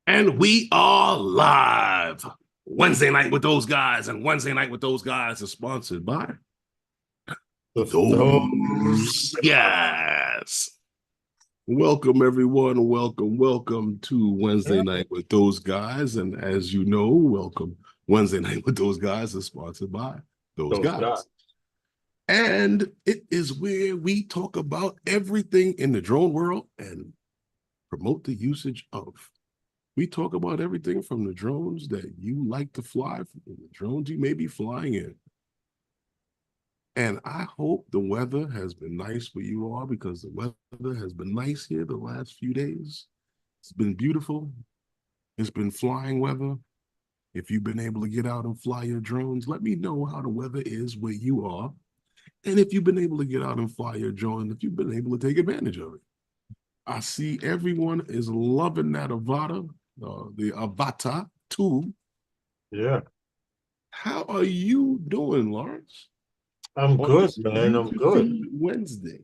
And we are live. Wednesday night with those guys, and Wednesday night with those guys is sponsored by those guys. Welcome, everyone. Welcome to Wednesday night with those guys. And as you know, welcome. Wednesday night with those guys is sponsored by those guys. And it is where we talk about everything in the drone world and promote the usage of. We talk about everything from the drones that you like to fly, from the drones you may be flying in. And I hope the weather has been nice for you all, because the weather has been nice here the last few days. It's been beautiful. It's been flying weather. If you've been able to get out and fly your drones, let me know how the weather is where you are. And if you've been able to get out and fly your drone, if you've been able to take advantage of it. I see everyone is loving that Avata. The Avata 2. Yeah. How are you doing, Lawrence? I'm good, man. I'm good. Wednesday.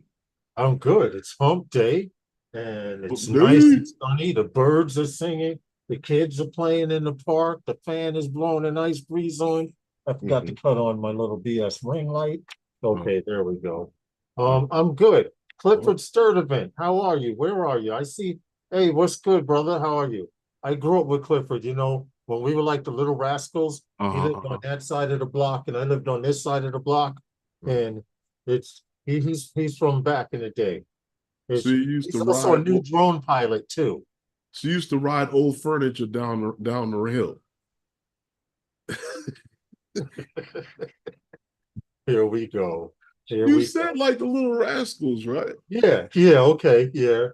I'm good. It's hump day and it's nice and sunny. The birds are singing. The kids are playing in the park. The fan is blowing a nice breeze on. I forgot to cut on my little BS ring light. Okay, there we go. I'm good. Clifford Sturdivant, how are you? Where are you? I see. Hey, what's good, brother? How are you? I grew up with Clifford, when we were like the little rascals. He lived on that side of the block, and I lived on this side of the block. And he's from back in the day. So you used He's to also a ride, new drone pilot too. So you used to ride old furniture down the hill. Here we go. You said like the little rascals, right? Yeah, okay, yeah.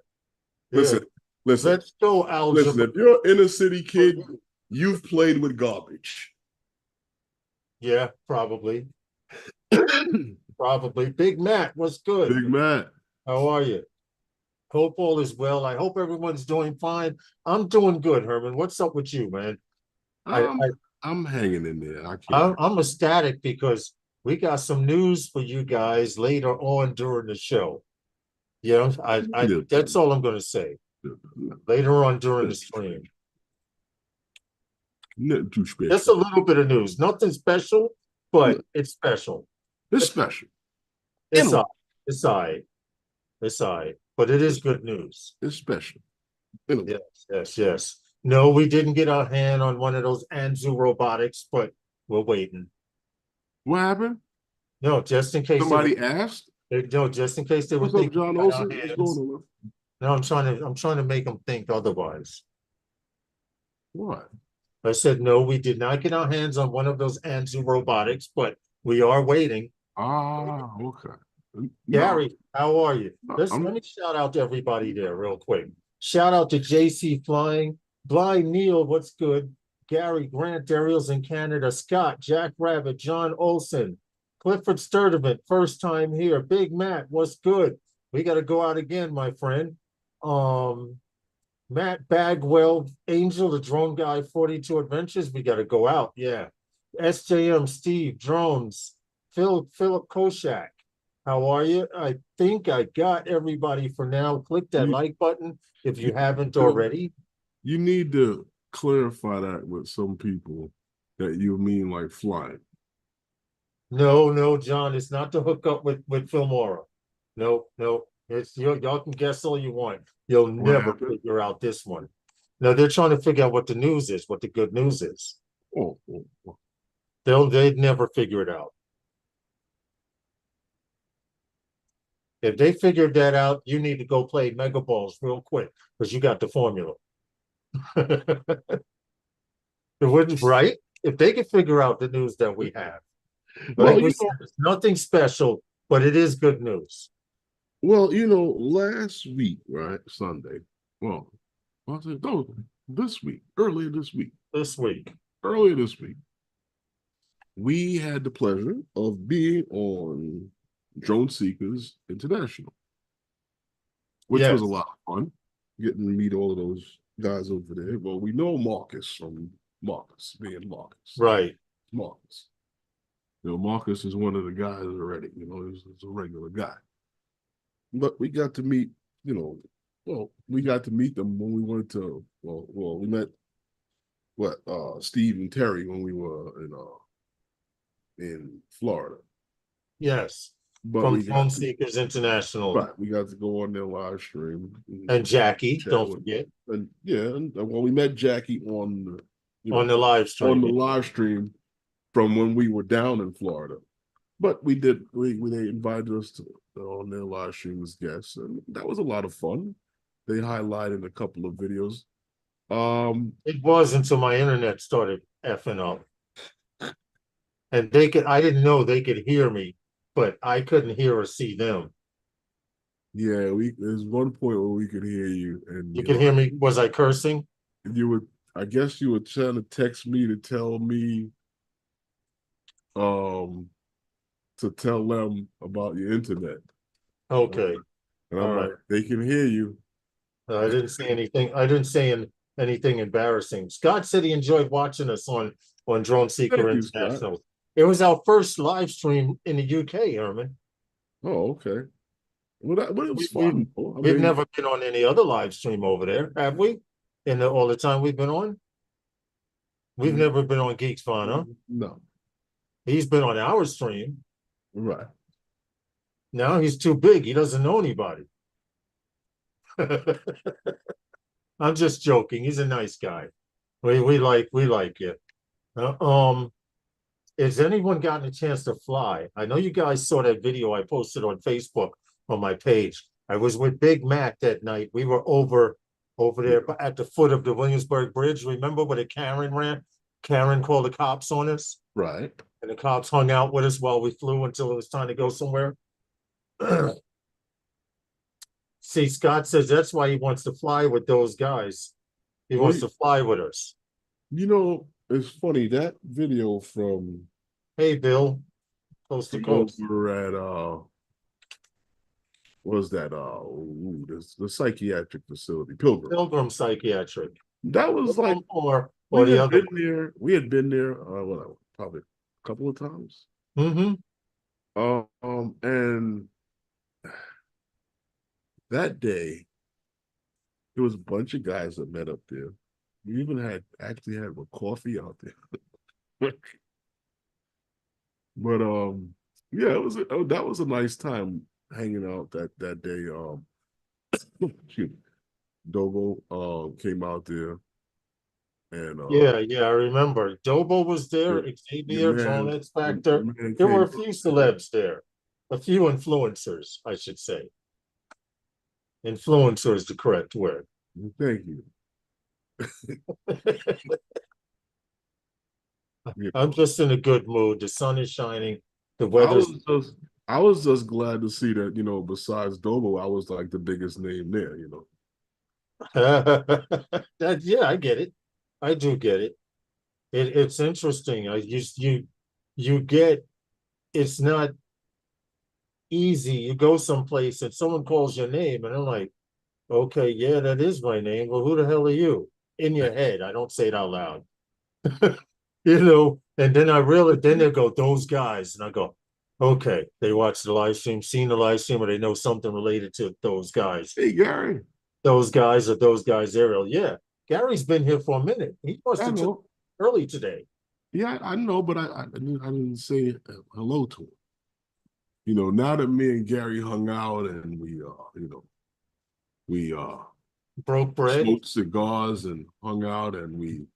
Listen. Let's go, algebra. Listen, if you're an inner city kid, you've played with garbage. Yeah, probably. Probably. Big Matt, what's good? Big Matt. How are you? Hope all is well. I hope everyone's doing fine. I'm doing good, Herman. What's up with you, man? I'm hanging in there. I'm ecstatic because we got some news for you guys later on during the show. Yeah, that's all I'm gonna say. Later on during the stream. Nothing too special. Just a little bit of news. Nothing special, but it's special. It's special. It's all right. It's all right. But it is good news. It's special. Yes. No, we didn't get our hand on one of those Anzu robotics, but we're waiting. What happened? No, just in case somebody asked. No, just in case they were thinking. John Olsen? What's going on? No, I'm trying to make them think otherwise. What? I said no, we did not get our hands on one of those Anzu robotics, but we are waiting. Ah, okay. Gary, how are you? Let me shout out to everybody there real quick. Shout out to JC Flying, Blind Neil, what's good? Gary Grant, Dariel's in Canada, Scott, Jack Rabbit, John Olson, Clifford Sturdivant, first time here. Big Matt, what's good? We got to go out again, my friend. Matt Bagwell, Angel, the drone guy, 42 Adventures. We got to go out. Yeah. SJM, Steve, Drones, Philip Koshak. How are you? I think I got everybody for now. Click that like button if you haven't already. You need to clarify that with some people that you mean like flying. No, John, it's not to hook up with Filmora. No. It's y'all can guess all you want. You'll never figure out this one. No, they're trying to figure out what the news is, what the good news is. They'd never figure it out. If they figured that out, you need to go play Mega Balls real quick because you got the formula. It wouldn't, right? If they could figure out the news that we have. Like we said, it's nothing special, but it is good news. Well, last week, right? Sunday. Well, earlier this week, we had the pleasure of being on Drone Seekers International, which was a lot of fun, getting to meet all of those guys over there. Well, we know Marcus from Marcus, being Marcus. Right. Marcus. Marcus is one of the guys already, he's a regular guy. But we got to meet, well, we got to meet them when we went to we met Steve and Terry when we were in Florida. Yes, But from we Drone got to Seekers International. Right, we got to go on their live stream. And Jackie, don't with, forget. and yeah, and well, we met Jackie on on the live stream. On the live stream from when we were down in Florida. But we they invited us to on their live stream as guests, and that was a lot of fun. They highlighted a couple of videos. It was until my internet started effing up. And I didn't know they could hear me, but I couldn't hear or see them. Yeah, there's one point where we could hear you, and you could hear me. Was I cursing? I guess you were trying to text me to tell me, to tell them about your internet. Okay. And I'm like, they can hear you. I didn't say anything. I didn't say anything embarrassing. Scott said he enjoyed watching us on Drone Seeker International. Scott. It was our first live stream in the UK, Herman. Oh, okay. Well, it was fun. We've never been on any other live stream over there, have we? In all the time we've been on? We've never been on Geeks Fun, huh? No. He's been on our stream. Right. Now he's too big. He doesn't know anybody. I'm just joking. He's a nice guy. We like it. Has anyone gotten a chance to fly? I know you guys saw that video I posted on Facebook on my page. I was with Big Mac that night. We were over there at the foot of the Williamsburg Bridge. Remember where the Karen ran? Karen called the cops on us. Right. And the cops hung out with us while we flew until it was time to go somewhere. See, Scott says that's why he wants to fly with those guys. He wants to fly with us. You know, it's funny, that video from Hey Bill, coast to coast. We're at what was that? The psychiatric facility, Pilgrim Psychiatric. That was like or the other there. We had been there probably a couple of times. Mm-hmm. And that day there was a bunch of guys that met up there. We even actually had a coffee out there. But yeah, that was a nice time hanging out that day. Dobo came out there, and yeah, I remember. Dobo was there, Xavier, Drone X Factor. There were a few celebs there, a few influencers, I should say. Influencer is the correct word. Thank you. I'm just in a good mood. The sun is shining. The weather. I was just glad to see that, besides Dobo, I was like the biggest name there, Yeah, I get it. I do get it. It's interesting. You get, it's not easy. You go someplace and someone calls your name and I'm like, okay, yeah, that is my name. Well, who the hell are you? In your head. I don't say it out loud. And then I realize, then they go, those guys. And I go, okay, they watched the live stream, seen the live stream, or they know something related to those guys. Hey, Gary. Those guys or those guys, Ariel. Yeah. Gary's been here for a minute. He must have took early today. Yeah, I know, but I didn't say hello to him. Now that me and Gary hung out and we broke bread, smoked cigars and hung out, and we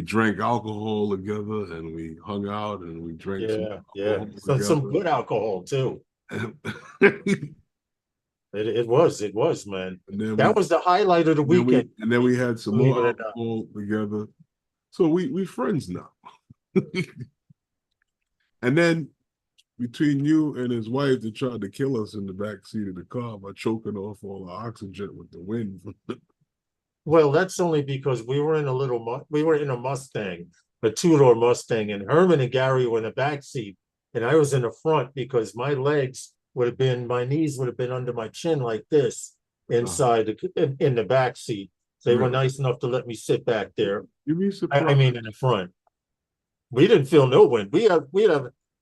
drank alcohol together, and we hung out and we drank some good alcohol too. It was, man. That was the highlight of the weekend. And then we had some more alcohol together. So we friends now. And then between you and his wife, they tried to kill us in the back seat of the car by choking off all our oxygen with the wind. Well, that's only because we were in a Mustang, a two-door Mustang, and Herman and Gary were in the back seat, and I was in the front because my knees would have been under my chin like this inside in the back seat. They were nice enough to let me sit back there. You'd be surprised. I mean, in the front. We didn't feel no wind. We have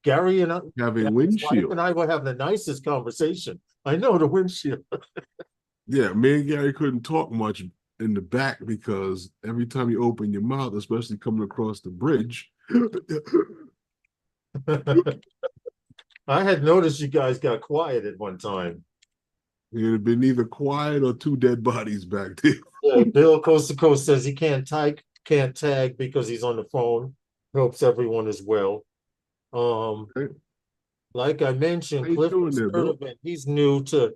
Gary and I have a windshield, and I were having the nicest conversation. I know the windshield. Yeah, me and Gary couldn't talk much in the back because every time you open your mouth, especially coming across the bridge, I had noticed you guys got quiet at one time. it'd have been either quiet or two dead bodies back there. Yeah, Bill Coast to Coast says he can't tag because he's on the phone. Hopes everyone is well. Um, Hey, like I how mentioned, you Cliff doing is there, Bill? Sturdivant. He's new to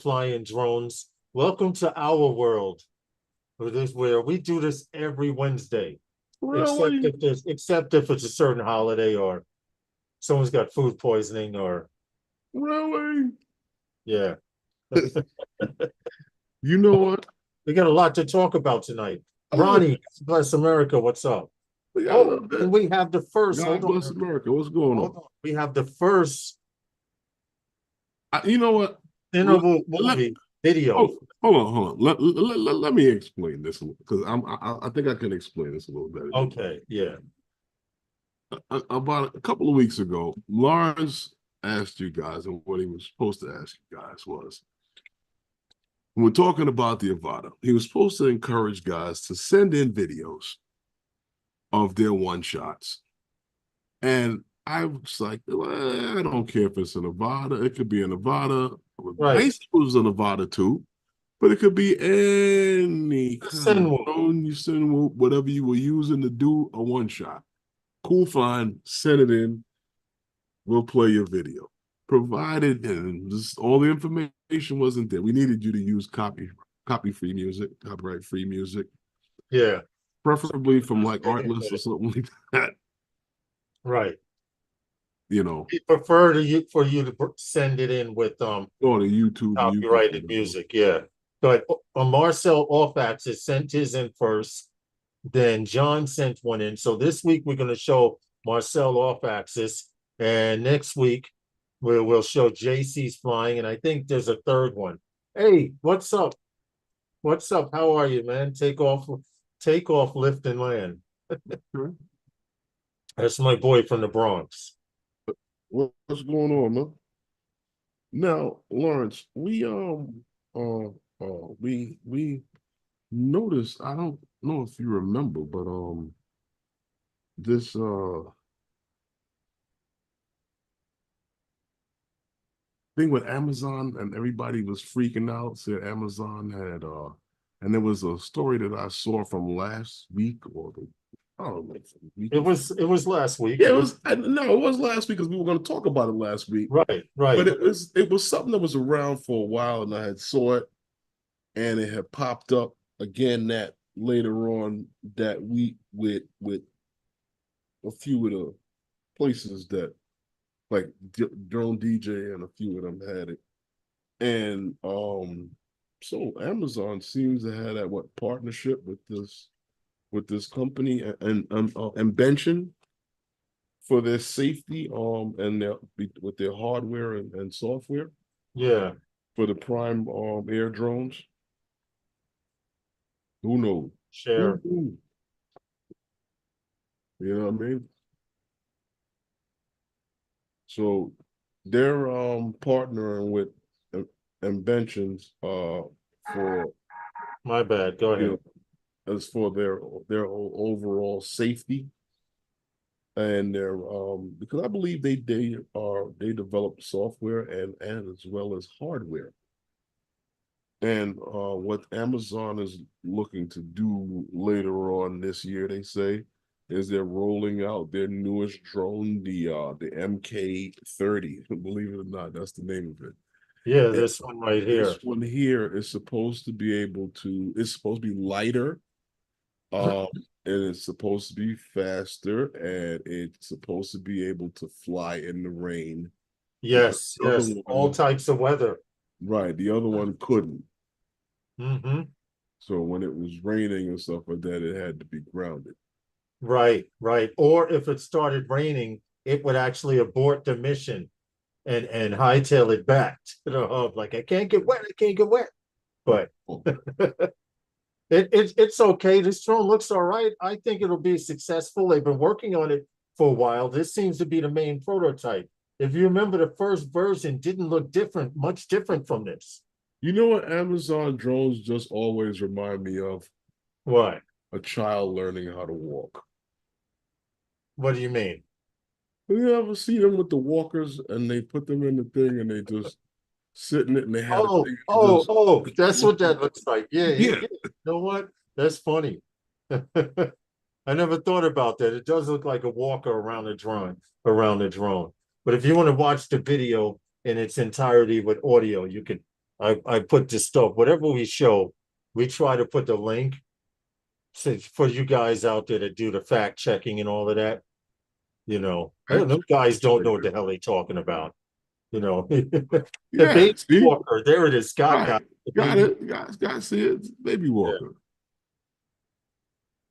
flying drones. Welcome to our world. Where we do this every Wednesday, Really? except if it's a certain holiday or someone's got food poisoning or Really? yeah. You know what? We got a lot to talk about tonight. A little Ronnie, bit. bless America, what's up? We got a Oh, little bit. and we have the first, God bless America. What's going hold on? on. We have the first You know what? Let, cinnable let, movie video. oh, hold on. Let me explain this because I think I can explain this a little better than you. Okay, yeah. About a couple of weeks ago, Lawrence asked you guys, and what he was supposed to ask you guys was, when we're talking about the Avata, he was supposed to encourage guys to send in videos of their one shots. And I was like, well, I don't care if it's an Avata. It could be an Avata. Right. Nice it was an Avata too, but it could be any kind of Cinema. drone you send, whatever you were using to do a one shot. Cool, fine, send it in. We'll play your video. Provided, and just all the information wasn't there. We needed you to use copy-free music, copyright-free music, Yeah. preferably from like Artlist or something like that. Right. You know, We prefer for you to send it in with or the YouTube music. copyrighted music, yeah. But Marcel Offax has sent his in first. Then John sent one in. So this week we're going to show Marcel off axis, and next week we'll show JC's flying, and I think there's a third one. Hey, what's up? What's up? How are you, man? Take off, lift and land. That's my boy from the Bronx. What's going on, man? Now, Lawrence, we noticed. I don't know if you remember, but this thing with Amazon, and everybody was freaking out, said Amazon had and there was a story that I saw from last week or the I don't know, week It was last week. yeah, it was no, it was last week because we were going to talk about it last week. Right, But right. it was something that was around for a while, and I had saw it, and it had popped up again that later on that week with a few of the places that like Drone DJ and a few of them had it. And so Amazon seems to have that what partnership with this company and Benson for their safety and their with their hardware and software Yeah, for the prime air drones. Who knows? share. Who? You know what I mean? So they're partnering with inventions for My bad. Go you ahead. know as for their overall safety and their because I believe they develop software and as well as hardware. And what Amazon is looking to do later on this year, they say, is they're rolling out their newest drone, the MK30. Believe it or not, that's the name of it. Yeah, And this one right here. this one here is supposed to be it's supposed to be lighter, and it's supposed to be faster, and it's supposed to be able to fly in the rain. Yes, The other yes. All one, types of weather. right, the other one couldn't. Mm-hmm. So when it was raining and stuff like that, it had to be grounded. Right, right. Or if it started raining, it would actually abort the mission and hightail it back to the hub. Like I can't get wet, I can't get wet. But Oh, it's okay. This drone looks all right. I think it'll be successful. They've been working on it for a while. This seems to be the main prototype. If you remember, the first version didn't look much different from this. You know what Amazon drones just always remind me of? What? A child learning how to walk. What do you mean? You ever see them with the walkers and they put them in the thing and they just sit in it and they had a Oh, thing and oh, just oh, that's walk. what that looks like. Yeah, yeah, Yeah, yeah. You know what? That's funny. I never thought about that. It does look like a walker around the drone. But if you want to watch the video in its entirety with audio, you can. I put this stuff, whatever we show, we try to put the link for you guys out there to do the fact checking and all of that. You know, them guys don't know what the hell they talking about. You know, the yeah. baby See, walker. There it is. Scott right, got the got baby. it. Got to see it. It's a baby Yeah. walker,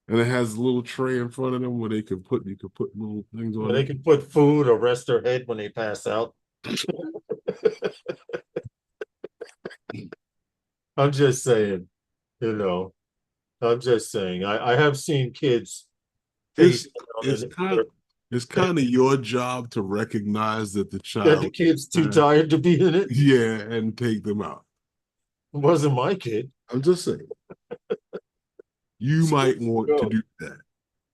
and it has a little tray in front of them where you could put little things Yeah, on they it. can put food or rest their head when they pass out. I'm just saying, you know, I'm just saying. I have seen kids It's face down it's and kind it's kind of your job to recognize that the that the child, kid's too tired to be in it. yeah, and take them out. It wasn't my kid. I'm just saying, you Scoot might and want to go. do that.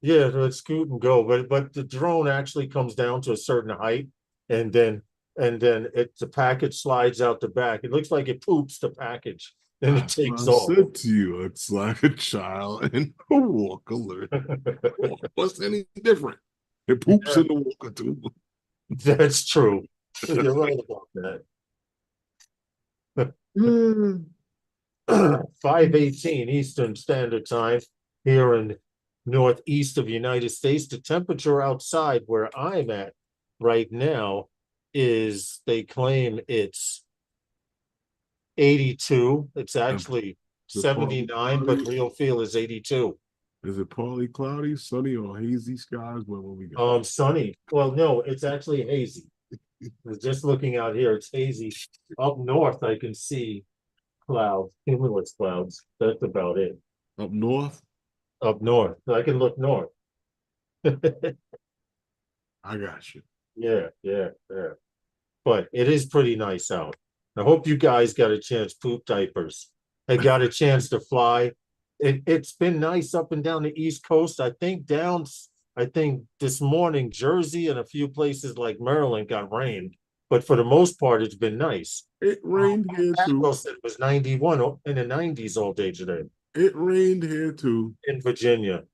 Yeah, let's scoot and go. But the drone actually comes down to a certain height, and then the package slides out the back. It looks like it poops the package, and it That's what takes I off. said to you. It's like a child and a walker learning. What's any different? It poops Yeah, in the walker too. that's true. You're right about that. 5:18 Eastern Standard Time here in northeast of the United States. The temperature outside where I'm at right now is, they claim it's 82. It's actually Is it partly 79, but cloudy? real feel is 82. Is it partly cloudy, sunny, or hazy skies? What we got? Sunny. Well, no, it's actually hazy. Just looking out here, it's hazy. Up north, I can see clouds, cumulus clouds. That's about it. Up north? Up north, I can look north. I got you. Yeah, yeah, yeah. But it is pretty nice out. I hope you guys got a chance, poop diapers. I got a chance to fly. It's been nice up and down the East Coast. I think this morning, Jersey and a few places like Maryland got rain. But for the most part, it's been nice. It rained here too. Admiral said it was 91 in the 90s all day today It rained here too. in Virginia.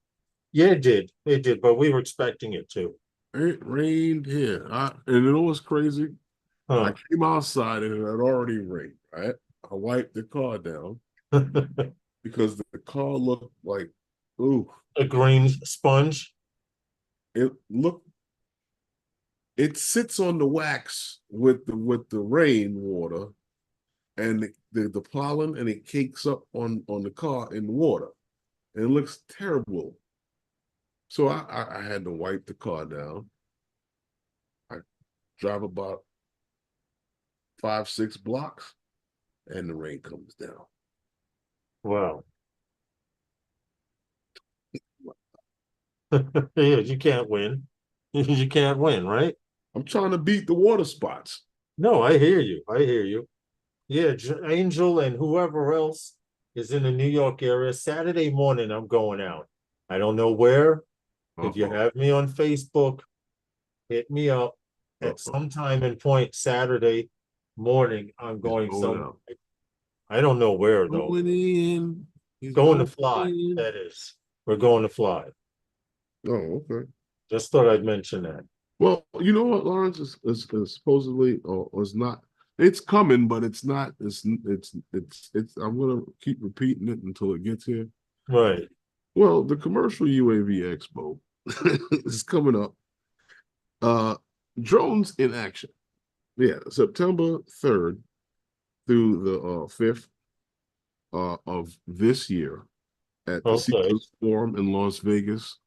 Yeah, it did. It did, but we were expecting it to. It rained here. And you know what's crazy? I Huh. came outside and it had already rained, right? I wiped the car down because the car looked like, ooh, A green sponge. it looked, it sits on the wax with the rain water and the pollen and it cakes up on the car in the water. And it looks terrible. So I had to wipe the car down. I drive about 5, 6 blocks and the rain comes down. Wow. Yeah, you can't win. You can't win, right? I'm trying to beat the water spots. No, I hear you. I hear you. Yeah, Angel and whoever else is in the New York area. Saturday morning, I'm going out. I don't know where. If you Uh-oh. have me on Facebook, hit me up at Uh-oh. some time and point Saturday morning. I'm He's going going some. out. I don't know where though. Going in. He's Going to going fly. in. That is. We're going to fly. Oh, okay. Just thought I'd mention that. Well, you know what, Lawrence is supposedly or is not. It's coming, but it's not. It's. I'm gonna keep repeating it until it gets here. Right. Well, the commercial UAV Expo is coming up. Drones in action. Yeah, September 3rd through the 5th of this year at the Okay. Caesars Forum in Las Vegas.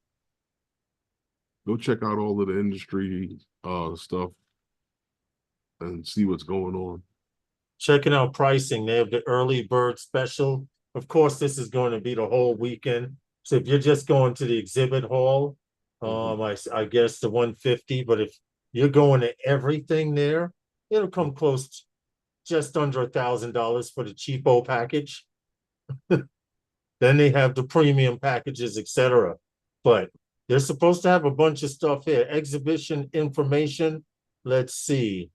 Go check out all of the industry stuff and see what's going on. Checking out pricing. They have the early bird special. Of course, this is going to be the whole weekend. So if you're just going to the exhibit hall, I guess the 150. But if you're going to everything there, it'll come close. just under $1,000 for the cheapo package. Then they have the premium packages, etc. But they're supposed to have a bunch of stuff here. Exhibition information. Let's see.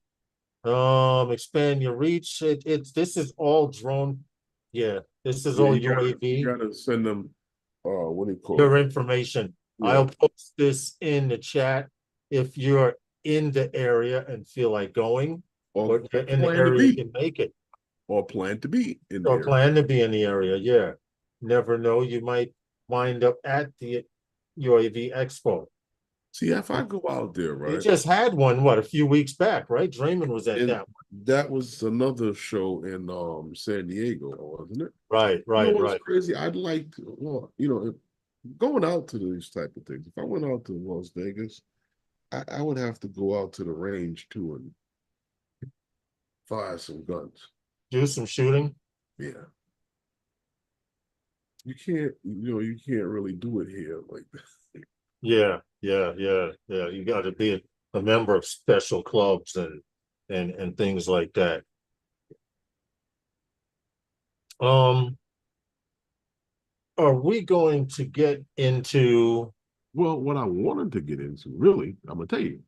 Expand your reach. This is all drone. Yeah, this is all UAV. You gotta send them what do you call Your it? information. Yeah. I'll post this in the chat if you're in the area and feel like going, or in the area you can make it. Or plan to be in the Or area. plan to be in the area, yeah. Never know, you might wind up at the UAV Expo. See, if I go out there, right? You just had one, what, a few weeks back, right? Draymond was at that one. That was another show in San Diego, wasn't it? Right. You know what's crazy? I'd like to, well, you know, going out to these type of things. If I went out to Las Vegas, I would have to go out to the range too and fire some guns. Do some shooting. Yeah. You can't, you can't really do it here like that. Yeah. You got to be a member of special clubs and things like that. Are we going to get into? Well, what I wanted to get into, really, I'm gonna tell you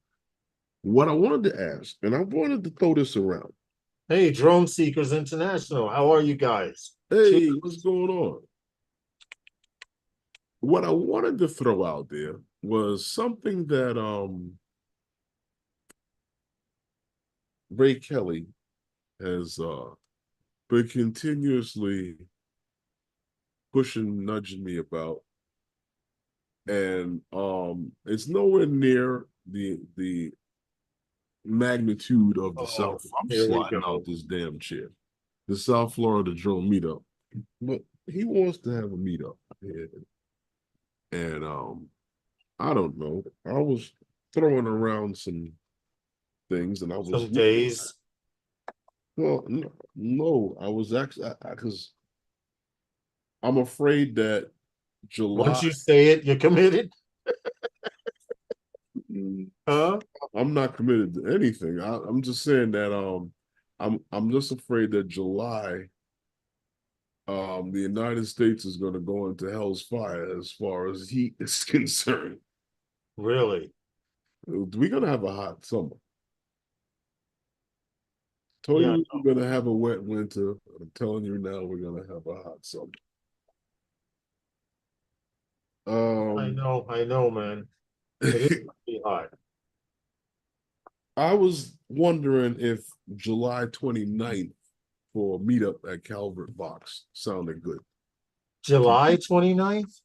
what I wanted to ask, and I wanted to throw this around. Hey, Drone Seekers International, how are you guys? Hey, what's going on? What I wanted to throw out there was something that Ray Kelly has been continuously pushing, nudging me about, and it's nowhere near the magnitude of the South. I'm sliding out this damn chair. The South Florida drone meetup, but he wants to have a meetup, and I don't know. I was throwing around some things, and I was some days. Well, no, I was actually because I'm afraid that July. Once you say it, you're committed. Huh? I'm not committed to anything. I'm just saying that I'm just afraid that July, the United States is going to go into hell's fire as far as heat is concerned. Really? We're going to have a hot summer. Told you we're going to have a wet winter. I'm telling you now, we're going to have a hot summer. I know, man. It is going to be hot. I was wondering if July 29th for a meetup at Calvert Box sounded good. July 29th?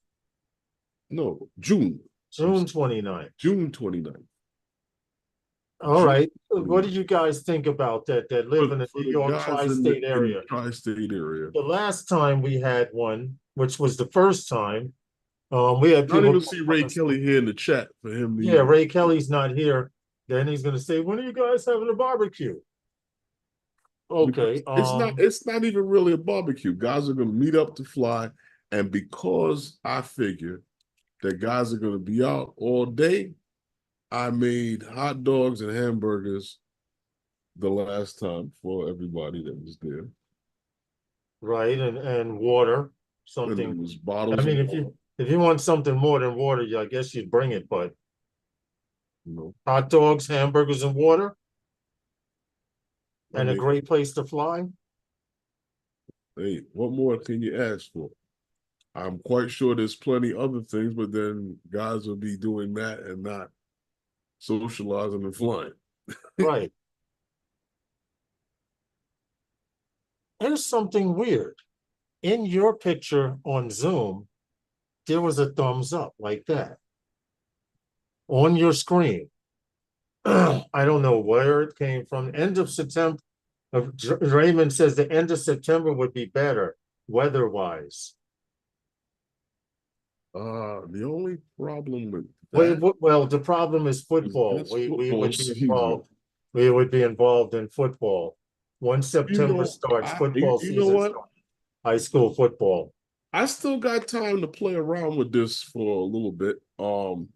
No, June. June 29th. June 29th. All right. What do you guys think about that live in the New York tri-state area? Tri-state area. The last time we had one, which was the first time, we had people. I didn't even see Ray Kelly here in the chat for him. Yeah, Ray Kelly's not here. Then he's going to say, "When are you guys having a barbecue?" Okay, it's not even really a barbecue. Guys are going to meet up to fly, and because I figure that guys are going to be out all day, I made hot dogs and hamburgers the last time for everybody that was there. Right, and water, something. And was bottles. I mean, if you want something more than water, I guess you'd bring it, but hot dogs, hamburgers, and water, and a great place to fly. Hey, what more can you ask for? I'm quite sure there's plenty other things, but then guys will be doing that and not socializing and flying. Right. There's something weird. In your picture on Zoom, there was a thumbs up like that on your screen. I don't know where it came from. End of September. Raymond says the end of September would be better weather-wise. The only problem with that, well, the problem is football. We would be involved. We would be involved in football. Once September starts, football season starts. High school football. I still got time to play around with this for a little bit. Do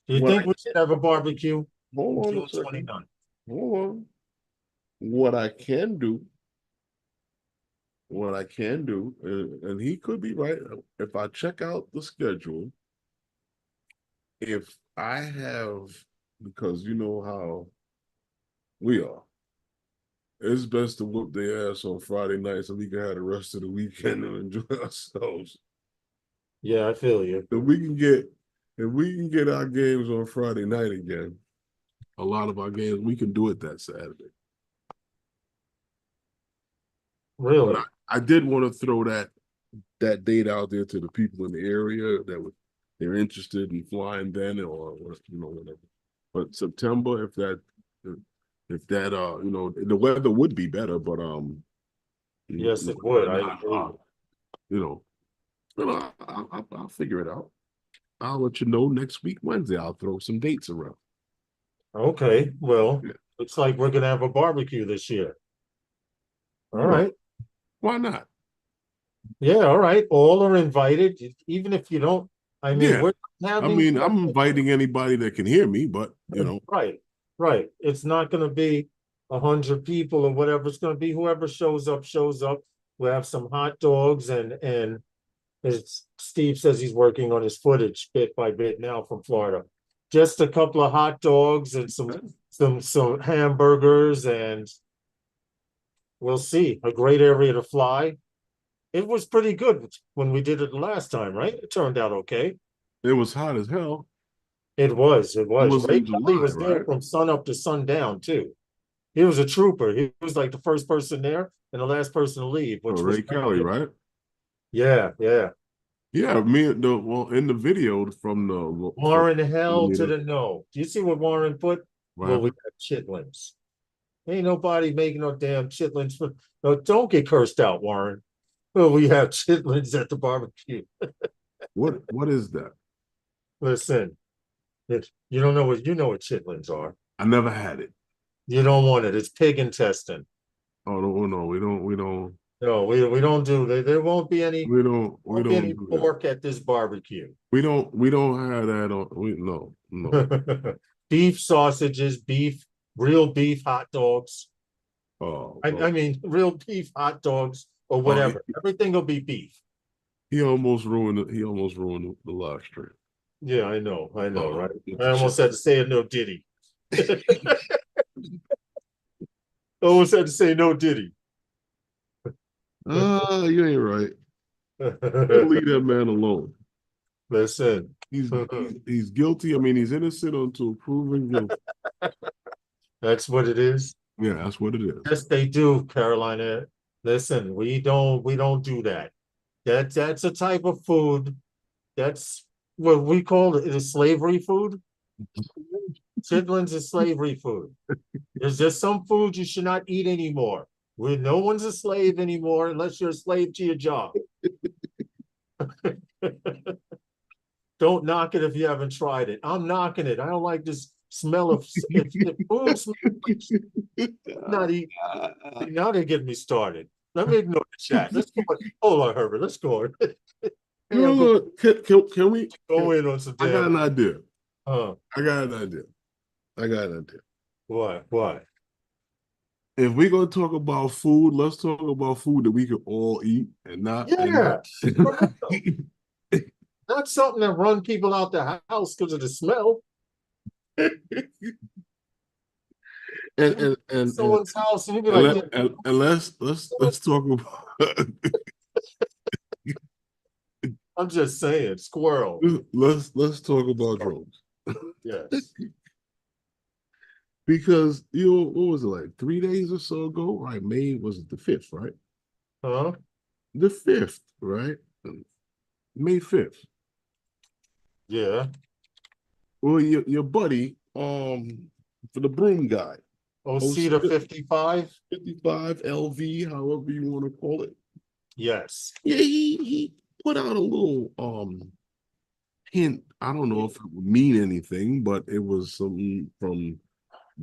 you think we should have a barbecue? Hold on a second. Hold on. what I can do, and he could be right. If I check out the schedule, if I have, because you know how we are, it's best to whoop their ass on Friday night so we can have the rest of the weekend and enjoy ourselves. Yeah, I feel you. If we can get our games on Friday night again, a lot of our games we can do it that Saturday. Really? But I did want to throw that date out there to the people in the area that they're interested in flying then, or whatever. But September, if that the weather would be better, but Yes, it would. I not, agree. I'll figure it out. I'll let you know next week Wednesday. I'll throw some dates around. Okay, well, Yeah. looks like we're gonna have a barbecue this year. All right. Why not? Yeah, all right. All are invited, even if you don't. I mean, Yeah. we're having I'm inviting anybody that can hear me, but right, right. It's not gonna be 100 people or whatever. It's gonna be whoever shows up, shows up. We'll have some hot dogs and as Steve says he's working on his footage bit by bit now from Florida. Just a couple of hot dogs and some hamburgers, and we'll see. A great area to fly. It was pretty good when we did it the last time, right? It turned out okay. it was hot as hell. It was, it It was. was Ray in Kelly July, was there right? from sun up to sundown too. He was a trooper. He was like the first person there and the last person to leave, Oh, which was Ray Kelly, right? yeah, yeah. Yeah, in the video from Warren held to millimeter, the no. Do you see what Warren put? Well, we right? got chitlins. Ain't nobody making no damn chitlins. No, don't get cursed out, Warren. Well, we have chitlins at the barbecue. What is that? Listen, you don't know what you know what chitlins are. I never had it. You don't want it. It's pig intestine. Oh no, we don't No, we don't do that. There won't be any we don't do that. pork at this barbecue. We don't have that on. No. Beef sausages, real beef hot dogs. Oh, I mean, real beef hot dogs or oh, whatever. Everything will be beef. he almost ruined it. He almost ruined the live stream. Yeah, I know, right? I almost Shit. had to say a no Diddy. I almost had to say no Diddy. You ain't right. Leave that man alone. Listen, He's guilty. I mean, he's innocent until proven guilty. that's what it is. Yeah, that's what it is. Yes, they do, Carolina. Listen, we don't do that. That's a type of food. That's what we call it is slavery food. Chitlins is slavery food. There's just some food you should not eat anymore. Where no one's a slave anymore unless you're a slave to your job. Don't knock it if you haven't tried it. I'm knocking it. I don't like this smell of if food smells. Not eat. Now they're getting me started. Let me ignore the chat. Let's go. Hold on, Herbert. Let's go. Can we Go in on some I got damn. an idea. Uh, I got an idea. what? If we're gonna talk about food, let's talk about food that we can all eat and not Yeah. Not something that run people out the house because of the smell. and Someone's house, and you'd be like, and let's talk about I'm just saying, squirrel. let's talk about drones. Yes. Because what was it, like 3 days or so ago? Right, May was it the 5th, right? Huh? The 5th, right? May 5th. Yeah. Well, your buddy, for the broom guy, Osita 55? 55 LV, however you want to call it. Yes. Yeah, he put out a little hint. I don't know if it would mean anything, but it was something from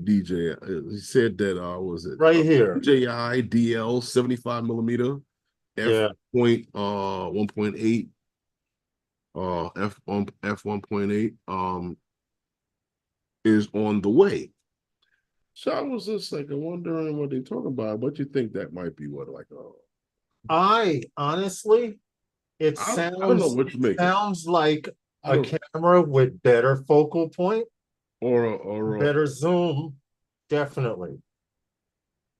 DJ. He said that was it Right here. DJI DL 75 millimeter Yeah. 1.8 F 1.8 is on the way. So I was just like wondering what they're talking about. What you think that might be? What like I honestly, it I don't know sounds what you're making. sounds like I a don't camera with better focal point, or better zoom, definitely.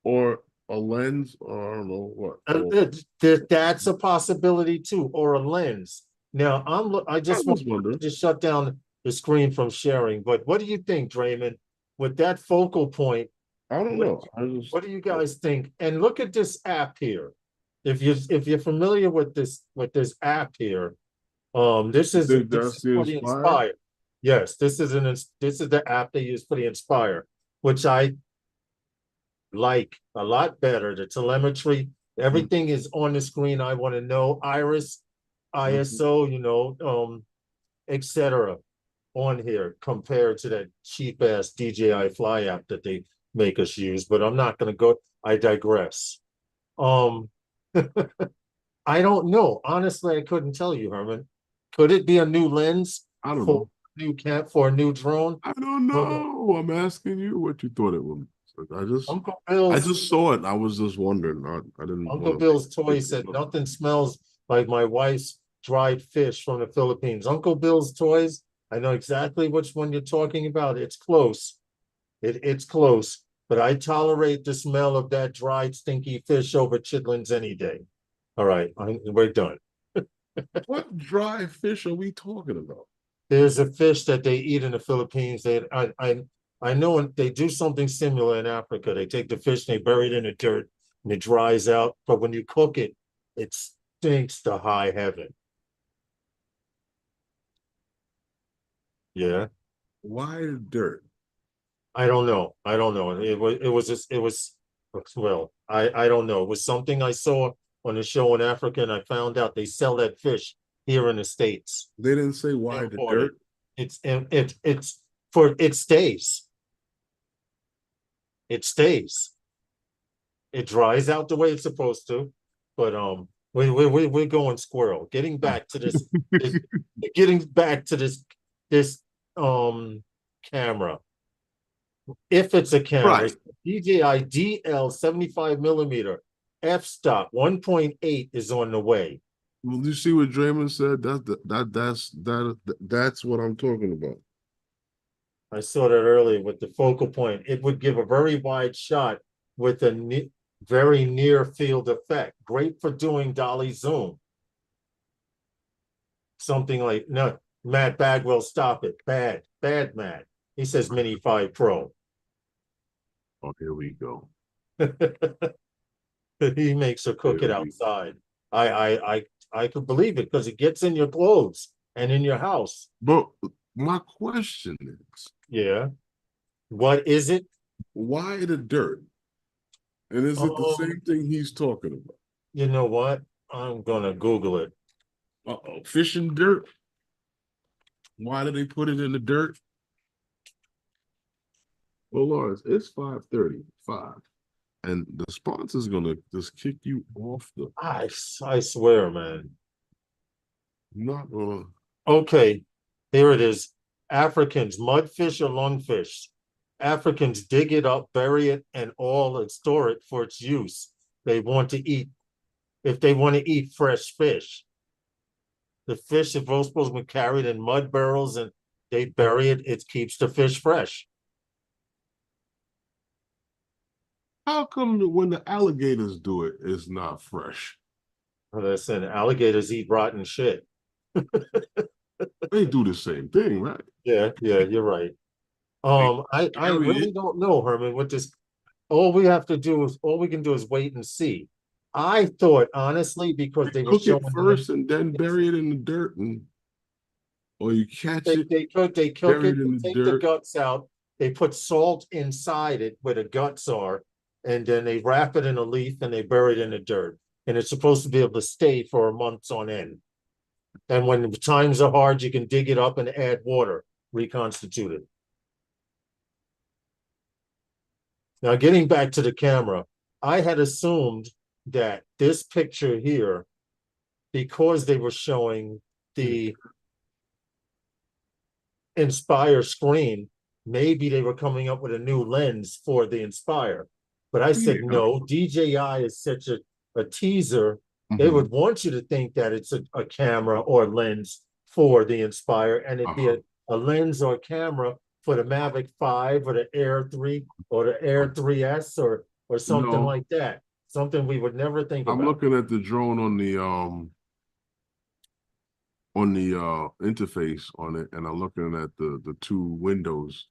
or a lens or I don't know what. Or That's a possibility too, or a lens. Now I I just want was wondering. to shut down the screen from sharing. But what do you think, Draymond? With that focal point, I don't what know. I just what do you guys think? And look at this app here. If you're familiar with this app here, think this that's is the for the Inspire. Inspire. Yes, this is the app they use for the Inspire, which I like a lot better. The telemetry, Mhm. everything is on the screen. I want to know iris, Mhm. ISO, etc. on here compared to that cheap ass DJI Fly app that they make us use. But I'm not going to go. I digress. Um, I don't know. Honestly, I couldn't tell you, Herman. Could it be a new lens I don't for know. a new drone? I don't Don't know. know. I'm asking you what you thought it was. I just Uncle I Bill's just saw it. I was just wondering. I didn't Uncle want Bill's to toy make it said up. nothing smells like my wife's dried fish from the Philippines. Uncle Bill's toys, I know exactly which one you're talking about. It's close. It's close, but I tolerate the smell of that dried stinky fish over chitlins any day. All right, we're done. What dry fish are we talking about? There's a fish that they eat in the Philippines. I know they do something similar in Africa. They take the fish, they bury it in the dirt, and it dries out. But when you cook it, it stinks to high heaven. Yeah, Why the dirt? I don't know. I don't know. Well, I don't know. It was something I saw on a show in Africa, and I found out they sell that fish here in the States. They didn't say why the Imported. dirt. It's for it stays. It stays. It dries out the way it's supposed to, but we're going squirrel. This getting back to this camera. If it's a camera, Right. it's DJI DL 75 millimeter f-stop 1.8 is on the way. Well, you see what Draymond said? That's what I'm talking about. I saw that earlier with the focal point. It would give a very wide shot with a very near field effect. Great for doing dolly zoom. Something like, no, Matt Bagwell, stop it. Bad Matt. He says Mini 5 Pro. Oh, here we go. He makes her cook Here it we outside. I could believe it because it gets in your clothes and in your house. But my question is, Yeah. What is it? why the dirt? And is it the Um, same thing he's talking about? you know what? I'm gonna Google it. Uh-oh, fishing dirt? Why do they put it in the dirt? Well, Lawrence, it's 5:35, and the sponsor's gonna just kick you off the I swear, man. not gonna Okay, here it is. Africans, mudfish or lungfish. Africans dig it up, bury it, and store it for its use. They want to eat, if they want to eat fresh fish. The fish is supposed to be carried in mud barrels and they bury it. It keeps the fish fresh. how come when the alligators do it, it's not fresh? Listen, alligators eat rotten shit. They do the same thing, right? Yeah, you're right. They I carry really it, don't know, Herman, what this all we can do is wait and see. I thought honestly, because they they were cook it showing first, and then bury it in the dirt, and or you catch it, they cook bury it it, in the they take the dirt. guts out, they put salt inside it where the guts are, and then they wrap it in a leaf and they bury it in the dirt. And it's supposed to be able to stay for months on end. And when the times are hard, you can dig it up and add water, reconstitute it. Now, getting back to the camera, I had assumed that this picture here, because they were showing the Inspire screen, maybe they were coming up with a new lens for the Inspire. But I said, Yeah. no, DJI is such a teaser. They would want you to think that it's a camera or lens for the Inspire, and it'd be a lens or camera for the Mavic 5 or the Air 3 or the Air 3S or something like that. Something we would never think about. I'm looking at the drone on the interface on it, and I'm looking at the two windows.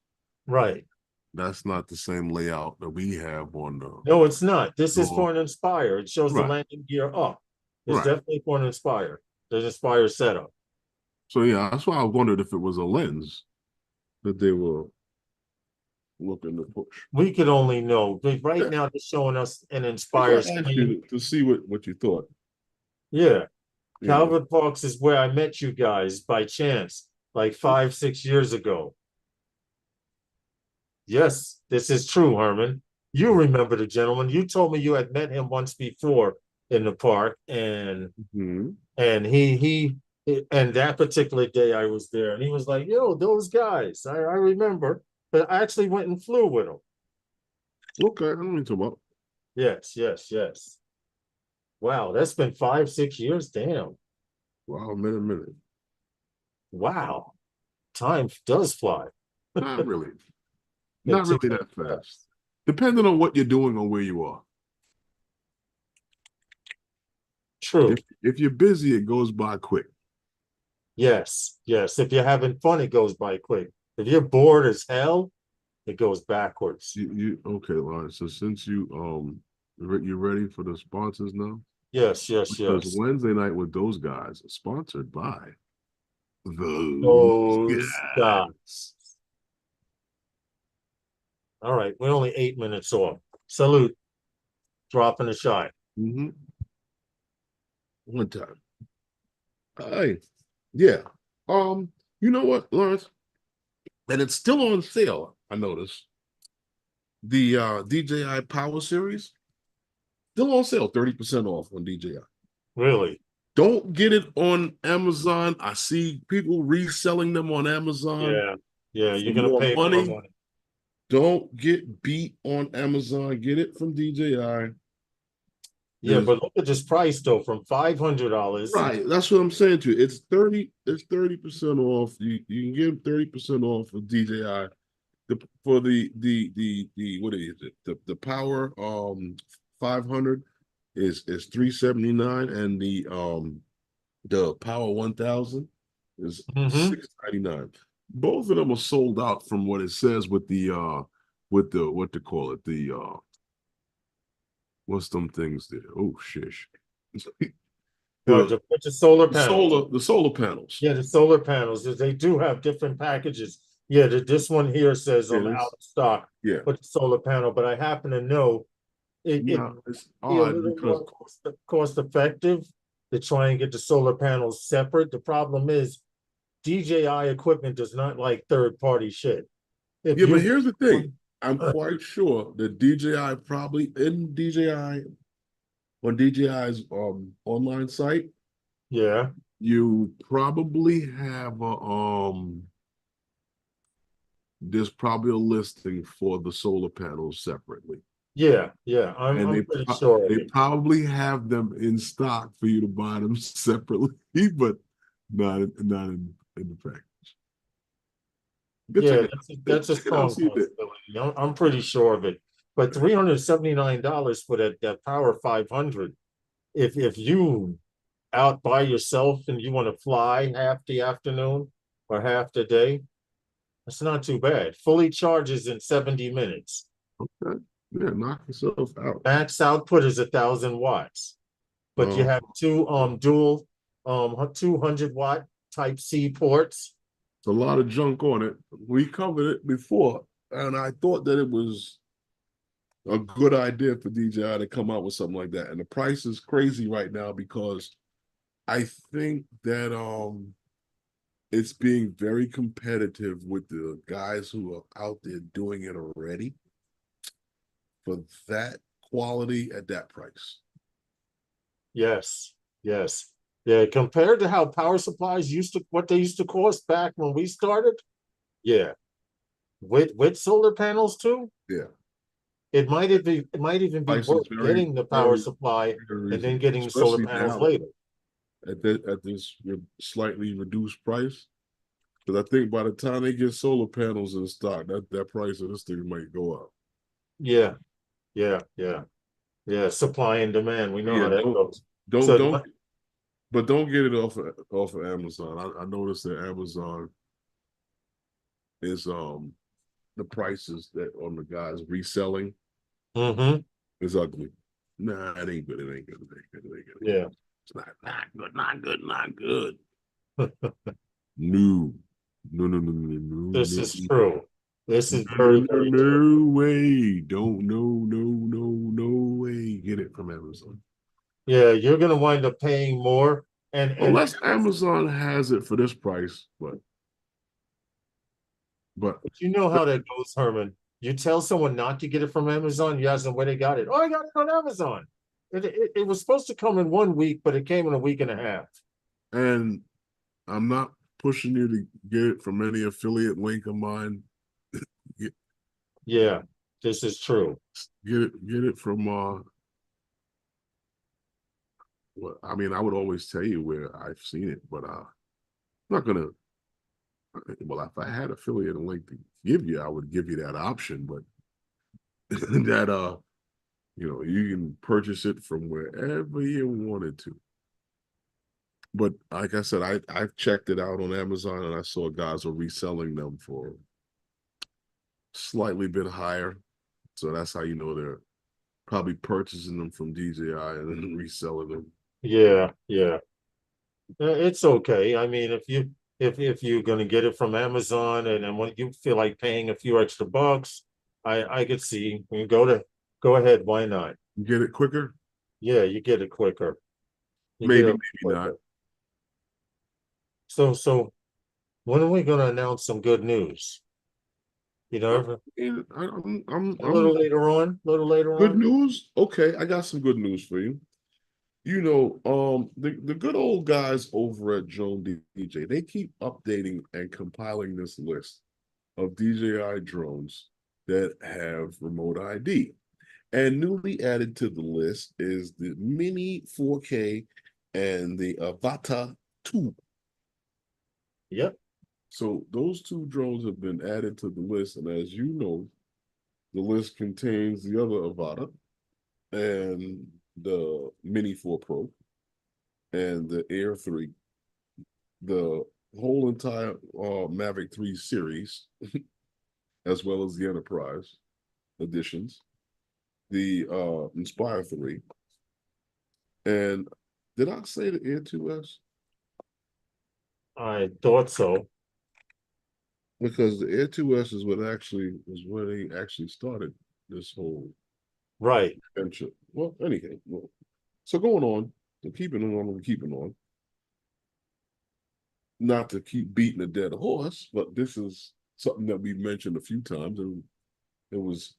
Right. That's not the same layout that we have on the. No, it's not. This is for an Inspire. It shows the Right. landing gear up. It's Right. definitely for an Inspire. There's Inspire setup. So yeah, that's why I wondered if it was a lens that they were looking to push. We could only know. But right now, they're showing us an Inspire screen. To see what you thought. Yeah. Yeah. Calvert Parks is where I met you guys by chance, like 5-6 years ago. Yes, this is true, Herman. You remember the gentleman. You told me you had met him once before in the park, and and he and that particular day I was there, and he was like, "Yo, those guys, I remember." But I actually went and flew with him. Okay, I don't need to talk about. Yes, yes, yes. Wow, that's been 5-6 years. Damn. Wow, a minute. Wow, time does fly. Not really. Not really that fast. Depending on what you're doing or where you are. True. If you're busy, it goes by quick. Yes, yes. If you're having fun, it goes by quick. If you're bored as hell, it goes backwards. Okay, Lawrence. So since you ready for the sponsors now? Yes. Because Wednesday night with those guys is sponsored by those guys. All right, we're only 8 minutes off. Salute. Dropping a shot. One time. Hey, yeah. You know what, Lawrence? And it's still on sale, I noticed. The DJI Power Series, still on sale, 30% off on DJI. Really? Don't get it on Amazon. I see people reselling them on Amazon. Yeah, you're gonna pay more money. Don't get beat on Amazon. Get it from DJI. Yeah, but look at this price though, from $500. Right, that's what I'm saying to you. It's 30% off. You can get 30% off of DJI. For the what is it? The Power 500 is $379, and the Power 1000 is $699. Both of them are sold out from what it says with the what to call it, the what's them things there? Oh shish. The solar panels. The solar panels. Yeah, the solar panels. They do have different packages. Yeah, this one here says out of stock. Yeah, with the solar panel, but I happen to know it's odd because cost effective to try and get the solar panels separate. The problem is DJI equipment does not like third-party shit. But here's the thing. I'm quite sure that DJI probably on DJI's online site. Yeah. You probably have there's probably a listing for the solar panels separately. Yeah. I'm pretty sure. They probably have them in stock for you to buy them separately, but not in the package. Yeah, that's a strong possibility. I'm pretty sure of it. But $379 for that Power 500. If you out by yourself and you want to fly half the afternoon or half the day, that's not too bad. Fully charges in 70 minutes. Okay. Yeah, knock yourself out. Max output is 1,000 watts. But you have two dual 200-watt Type-C ports. It's a lot of junk on it. We covered it before, and I thought that it was a good idea for DJI to come out with something like that. And the price is crazy right now because I think that it's being very competitive with the guys who are out there doing it already for that quality at that price. Yes. Yeah, compared to how power supplies what they used to cost back when we started. Yeah. with solar panels too. Yeah, It might even be price is worth very, getting the power very, supply very and then reasonable, getting the solar especially panels now later. at this slightly reduced price. Because I think by the time they get solar panels in stock, that price of this thing might go up. Yeah, yeah. Supply and demand. We know Yeah, how that goes. don't, So don't, but don't get it off of Amazon. I noticed that Amazon is the prices that on the guys reselling mm-hmm. is ugly. Nah, it ain't good. It ain't good. It ain't good. It ain't good. Yeah. It's not good. Not good. Not good. No. No, no, no, no, no, This no, is true. This is no, very, no, very true. no way. Don't, no way. Get it from Amazon. Yeah, you're gonna wind up paying more. And Unless Amazon has it for this price, but you know how that goes, Herman. You tell someone not to get it from Amazon, you ask them where they got it. Oh, I got it on Amazon. It was supposed to come in 1 week, but it came in a week and a half. and I'm not pushing you to get it from any affiliate link of mine. Get, Yeah, this is true. get it from well, I mean, I would always tell you where I've seen it, but I'm not gonna. Well, if I had affiliate link to give you, I would give you that option, but that you can purchase it from wherever you wanted to. But like I said, I've checked it out on Amazon and I saw guys were reselling them for slightly bit higher. So that's how you know they're probably purchasing them from DJI and then reselling them. Yeah. It's okay. I mean, if you're gonna get it from Amazon and then when you feel like paying a few extra bucks, I could see you go ahead, why not? Get it quicker? Yeah, you get it quicker. You get Maybe, it maybe not. quicker. So when are we gonna announce some good news? You know, a little later on, a little later good on. news. Okay, I got some good news for you. The good old guys over at Drone DJ, they keep updating and compiling this list of DJI drones that have remote ID. And newly added to the list is the Mini 4K and the Avata 2. Yep, So those two drones have been added to the list, and as you know, the list contains the other Avata and the Mini 4 Pro and the Air 3, the whole entire Mavic 3 series, as well as the Enterprise editions, the Inspire 3, and did I say the Air 2S? I thought so. Because the Air 2S is where they actually started this whole Right. venture. Well, anyhow, so going on, keeping on. Not to keep beating a dead horse, but this is something that we mentioned a few times, and it was,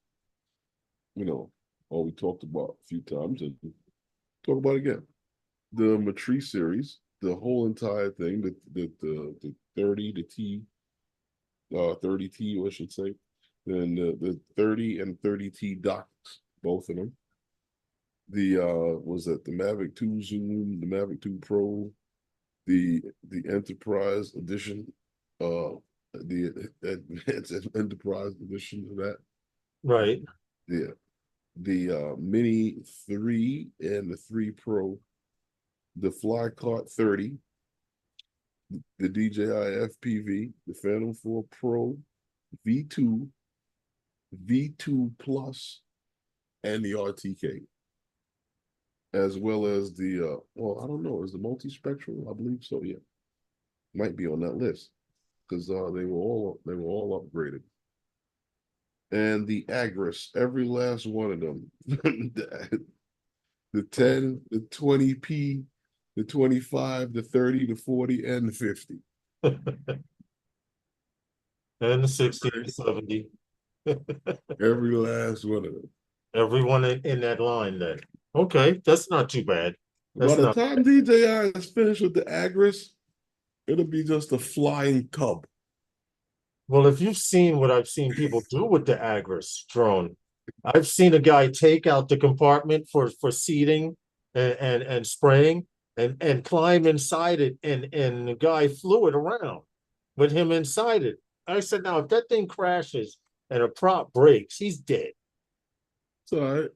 all we talked about a few times, and talk about it again. The Matrice series, the whole entire thing, the 30, the T, 30T, I should say, then the 30 and 30T docks, both of them. The was that the Mavic 2 Zoom, the Mavic 2 Pro, the Enterprise edition, the Advanced Enterprise edition of that. Right. Yeah. The Mini 3 and the 3 Pro, the FlyCart 30, the DJI FPV, the Phantom 4 Pro, V2, V2 Plus, and the RTK, as well as the I don't know, is the multispectral? I believe so. Yeah, might be on that list because they were all upgraded. And the Agris, every last one of them, the 10, the 20p, the 25, the 30, the 40, and the 50. And the 60 and 70. Every last one of them. Everyone in that line then. Okay, that's not too bad. By That's the not time DJI is finished with the Agris, it'll be just a flying tub. Well, if you've seen what I've seen people do with the Agris drone, I've seen a guy take out the compartment for seating and spraying and climb inside it, and the guy flew it around with him inside it. I said, now if that thing crashes and a prop breaks, he's dead. It's all right.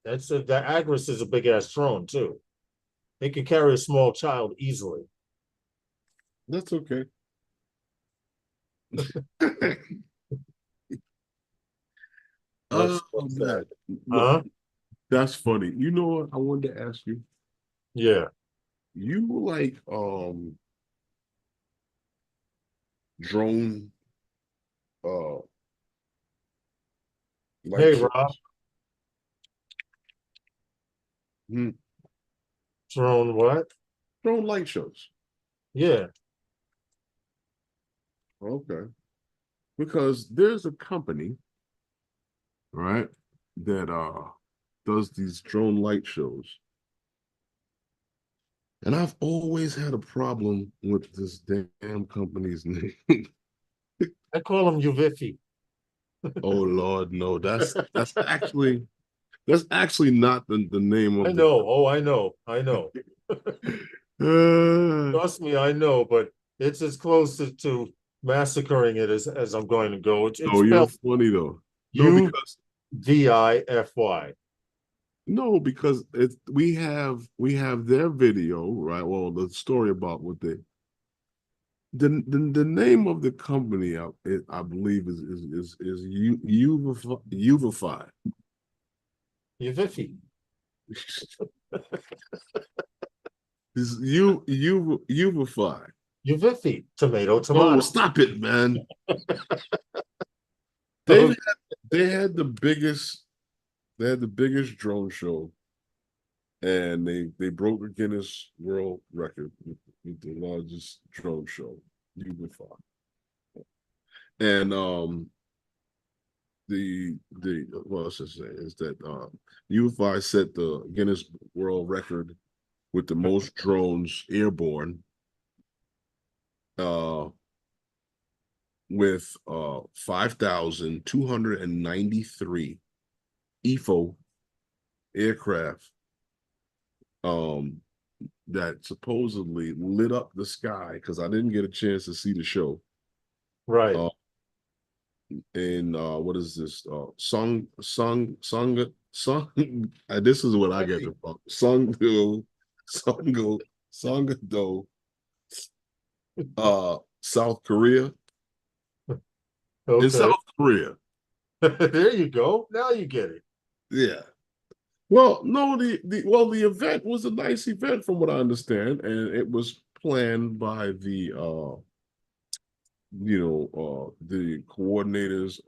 The Agris is a big ass drone too. It can carry a small child easily. That's okay. That's Oh man, sad. Huh? that's funny. You know what? I wanted to ask you. Yeah. You like drone uh light Hey, Rob. shows? Hmm. Drone what? Drone light shows. Yeah. Okay. Because there's a company, right, that does these drone light shows. And I've always had a problem with this damn company's name. I call him Uvifi. Oh Lord, no. That's actually not the name I of the know. Oh, I know. I know. uh, Trust me, I know, but it's as close to massacring it as I'm going to go. It's no, you're spelled funny though. No, because Uvify. no, because we have their video, right? Well, the story about what they the name of the company I believe is Uvify. Uvifi. Is Uvify. Uvifi. Tomato, Oh, tomato. stop it, man. They Oh, had they had the biggest drone show, and they broke the Guinness World Record with the largest drone show, Uvify. And the what else I say is that Uvify set the Guinness World Record with the most drones airborne, uh with 5,293 EFO aircraft um that supposedly lit up the sky, because I didn't get a chance to see the show. right. Uh in what is this? Song this is what I get Uvifi. it from. Songdo, South Korea. In Okay. South Korea. There you go. Now you get it. Yeah. Well, no, the event was a nice event from what I understand, and it was planned by the coordinators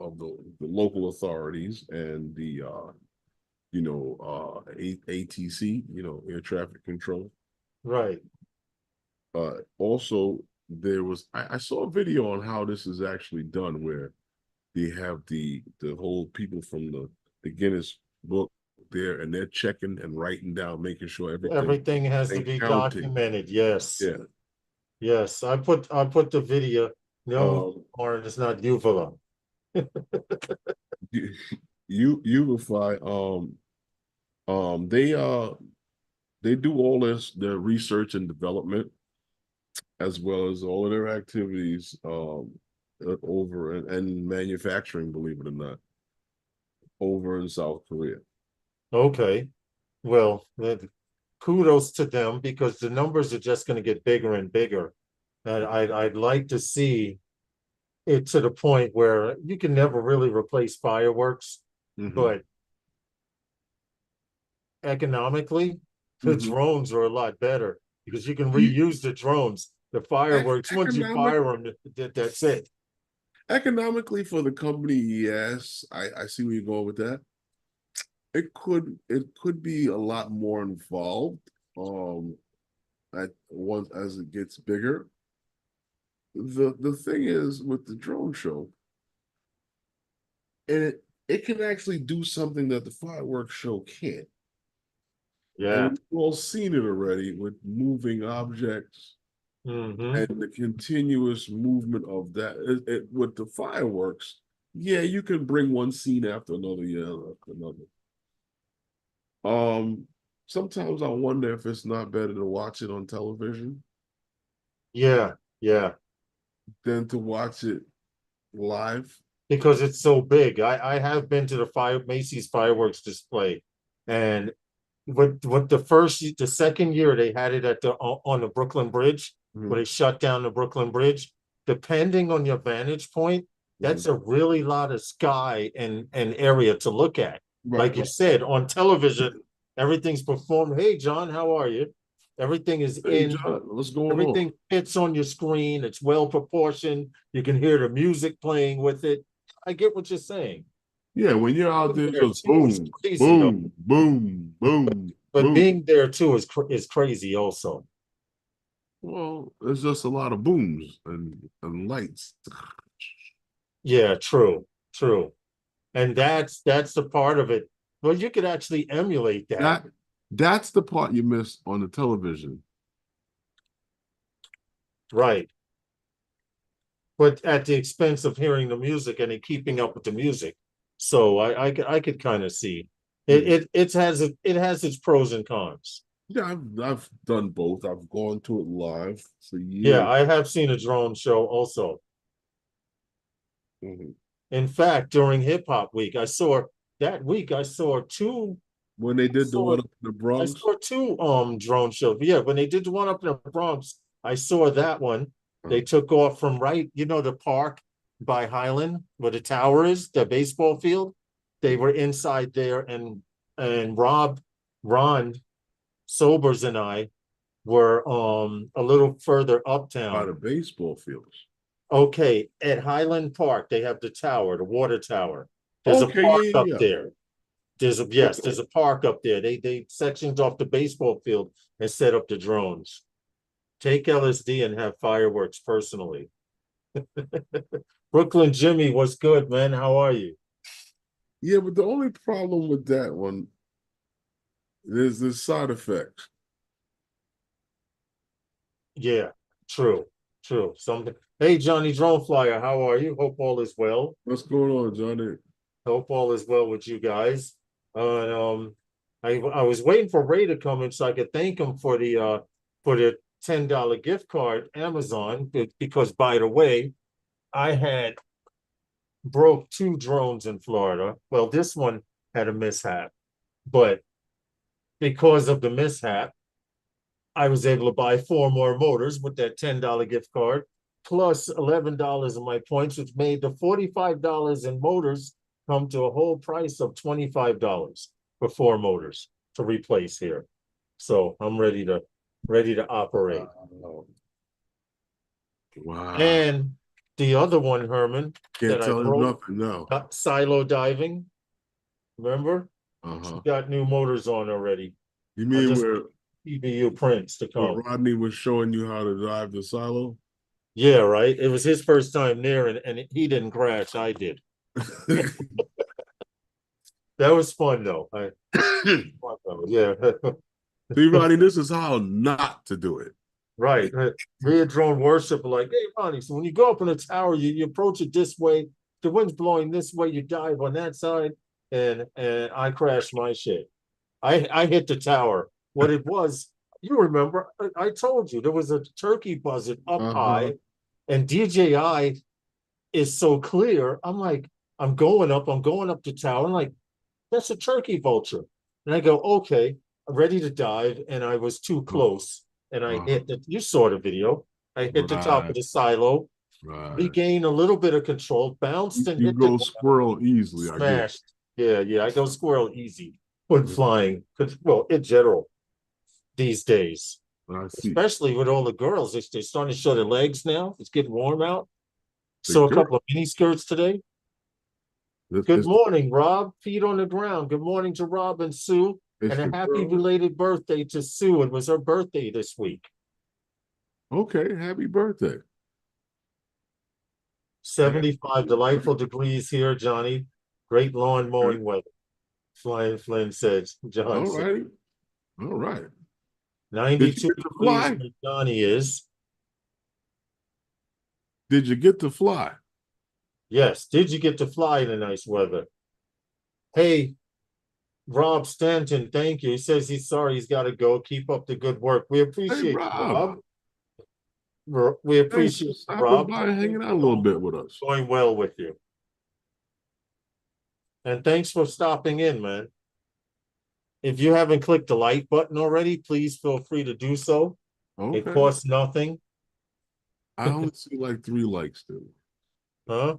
of the local authorities and the ATC, air traffic control. Right. Also, I saw a video on how this is actually done, where they have the whole people from the Guinness book there, and they're checking and writing down, making sure everything Everything has to and be counting. documented. Yes. Yeah. Yes. I put the video. No, Um, Warren, it's not Uvala. Unify. They do all their research and development, as well as all of their activities over and manufacturing, believe it or not, over in South Korea. Okay. Well, kudos to them because the numbers are just going to get bigger and bigger. And I'd like to see it to the point where you can never really replace fireworks, Mm-hmm. but economically, the Mm-hmm. drones are a lot better because you can reuse the drones. The fireworks, once you Economic fire them, that's it. Economically for the company, yes, I see where you're going with that. It could be a lot more involved at once as it gets bigger. The thing is with the drone show, and it can actually do something that the fireworks show can't. And Yeah. we've all seen it already with moving objects. and the continuous movement of that. With the fireworks, yeah, you can bring one scene after another, after another. Sometimes I wonder if it's not better to watch it on television. Yeah, yeah. Than to watch it live. Because it's so big. I have been to the Macy's fireworks display, and with the second year they had it at the on the Brooklyn Bridge, where they shut down the Brooklyn Bridge. Depending on your vantage point, that's a really lot of sky and area to look at. Like you said, on television, everything's performed. Hey, John, how are you? Everything is Hey, John, what's going everything on? fits on your screen. It's well proportioned. You can hear the music playing with it. I get what you're saying. Yeah, when you're out there, just boom, crazy, boom, boom, boom, but boom. being there too is crazy also. Well, there's just a lot of booms and lights. Yeah, true, true. And that's the part of it. Well, you could actually emulate that. That's the part you miss on the television. Right. But at the expense of hearing the music and keeping up with the music. So I could kind of see it has its pros and cons. Yeah, I've done both. I've gone to it live for years. Yeah, I have seen a drone show also. In fact, during Hip Hop Week, I saw two. When they did the one up in the Bronx, I saw two drone shows. Yeah, when they did the one up in the Bronx, I saw that one. They took off from the park by Highland, where the tower is, the baseball field. They were inside there, and Ron Sobers and I were a little further uptown. By the baseball fields. Okay, at Highland Park, they have the tower, the water tower. There's a park up there. There's a park up there. They sectioned off the baseball field and set up the drones. Take LSD and have fireworks personally. Brooklyn Jimmy, what's good, man? How are you? Yeah, but the only problem with that one is the side effects. Yeah, true. Something. Hey, Johnny Drone Flyer, how are you? Hope all is well. What's going on, Johnny? Hope all is well with you guys. I was waiting for Ray to come in so I could thank him for the $10 gift card Amazon, because by the way, I had broke two drones in Florida. Well, this one had a mishap, but because of the mishap, I was able to buy 4 more motors with that $10 gift card, plus $11 of my points, which made the $45 in motors come to a whole price of $25 for 4 motors to replace here. So I'm ready to operate. Wow. And the other one, Herman, can't tell him nothing now. Silo diving. Remember? She got new motors on already. You mean where PBU prints to come? Where Rodney was showing you how to dive the silo? Yeah, right. It was his first time there, and he didn't crash. I did. That was fun, though. Yeah. See, Rodney, this is how not to do it. Right. Me and Drone Worship are like, hey, Ronnie, so when you go up in a tower, you approach it this way. The wind's blowing this way. You dive on that side, and I crashed my shit. I hit the tower. What it was, you remember, I told you there was a turkey buzzard up high, and DJI is so clear. I'm like, I'm going up the tower. I'm like, that's a turkey vulture. And I go, okay, I'm ready to dive, and I was too close. And I hit you saw the video. I hit the top of the silo, regained a little bit of control, bounced and you hit go squirrel easily. Smashed. Yeah, I go squirrel easy when flying. Well, in general, these days. Especially with all the girls. They're starting to show their legs now. It's getting warm out. So a couple of mini skirts today. Good morning, Rob. Feet on the ground. Good morning to Rob and Sue. And a happy belated birthday to Sue. It was her birthday this week. Okay, happy birthday. 75 delightful degrees here, Johnny. Great lawn mowing weather. Flying Flynn says, John. All right. 92 degrees where Johnny is. Did you get to fly? Yes. Did you get to fly in the nice weather? Hey, Rob Stanton, thank you. He says he's sorry he's got to go. Keep up the good work. We Hey, appreciate you, Rob. Rob. We Thanks appreciate for you, stopping Rob. by and hanging out a little bit with us. Going well with you. And thanks for stopping in, man. If you haven't clicked the like button already, please feel free to do so. It Okay. costs nothing. I only see like 3 likes still. Huh?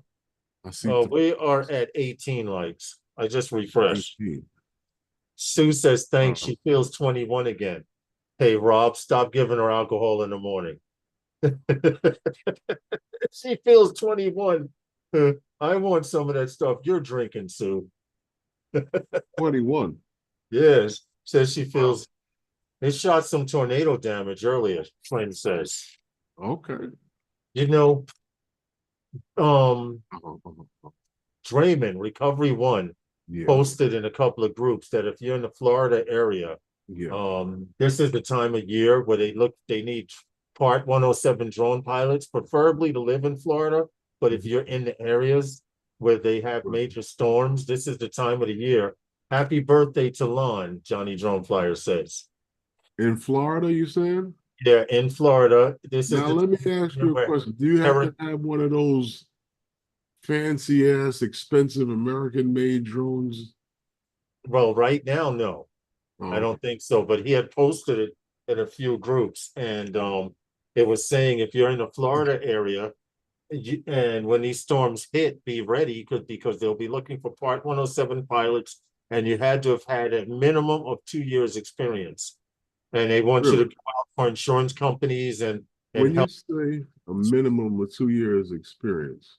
I see Oh, we are at 18 likes. I just refreshed. 18. Sue says thanks. She feels 21 again. Hey, Rob, stop giving her alcohol in the morning. She feels 21. I want some of that stuff you're drinking, Sue. 21. Yes. Says she feels they shot some tornado damage earlier, Flynn says. Okay. You know, Uh-huh, uh-huh. Draymond, Recovery One, Yeah. posted in a couple of groups that if you're in the Florida area, Yeah. this is the time of year where they need Part 107 drone pilots, preferably to live in Florida. But if you're in the areas where they have major storms, this is the time of the year. Happy birthday to Lon, Johnny Drone Flyer says. In Florida, you saying? Yeah, in Florida. This is Now, the let me ask you a question. Do you have to have one of those fancy ass, expensive American made drones? well, right now, no. I Oh, don't think so, but he had posted it in a few groups, and it was saying if you're in the Florida area, and when these storms hit, be ready because they'll be looking for Part 107 pilots, and you had to have had a minimum of 2 years experience, and they want you to really? go out for insurance companies and When you help. say a minimum of 2 years experience,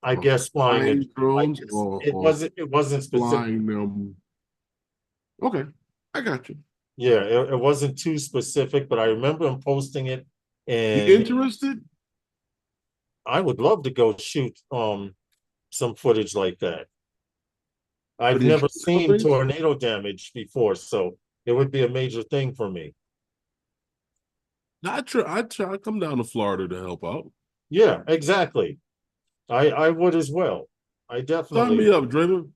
I guess flying it. flying drones or, It wasn't specific. flying them? Okay, I got you. Yeah, it wasn't too specific, but I remember him posting it, You and interested? I would love to go shoot some footage like that. For I've the never insurance seen companies? tornado damage before, so it would be a major thing for me. I come down to Florida to help out. Yeah, exactly. I would as well. I Sign definitely me up, Draymond.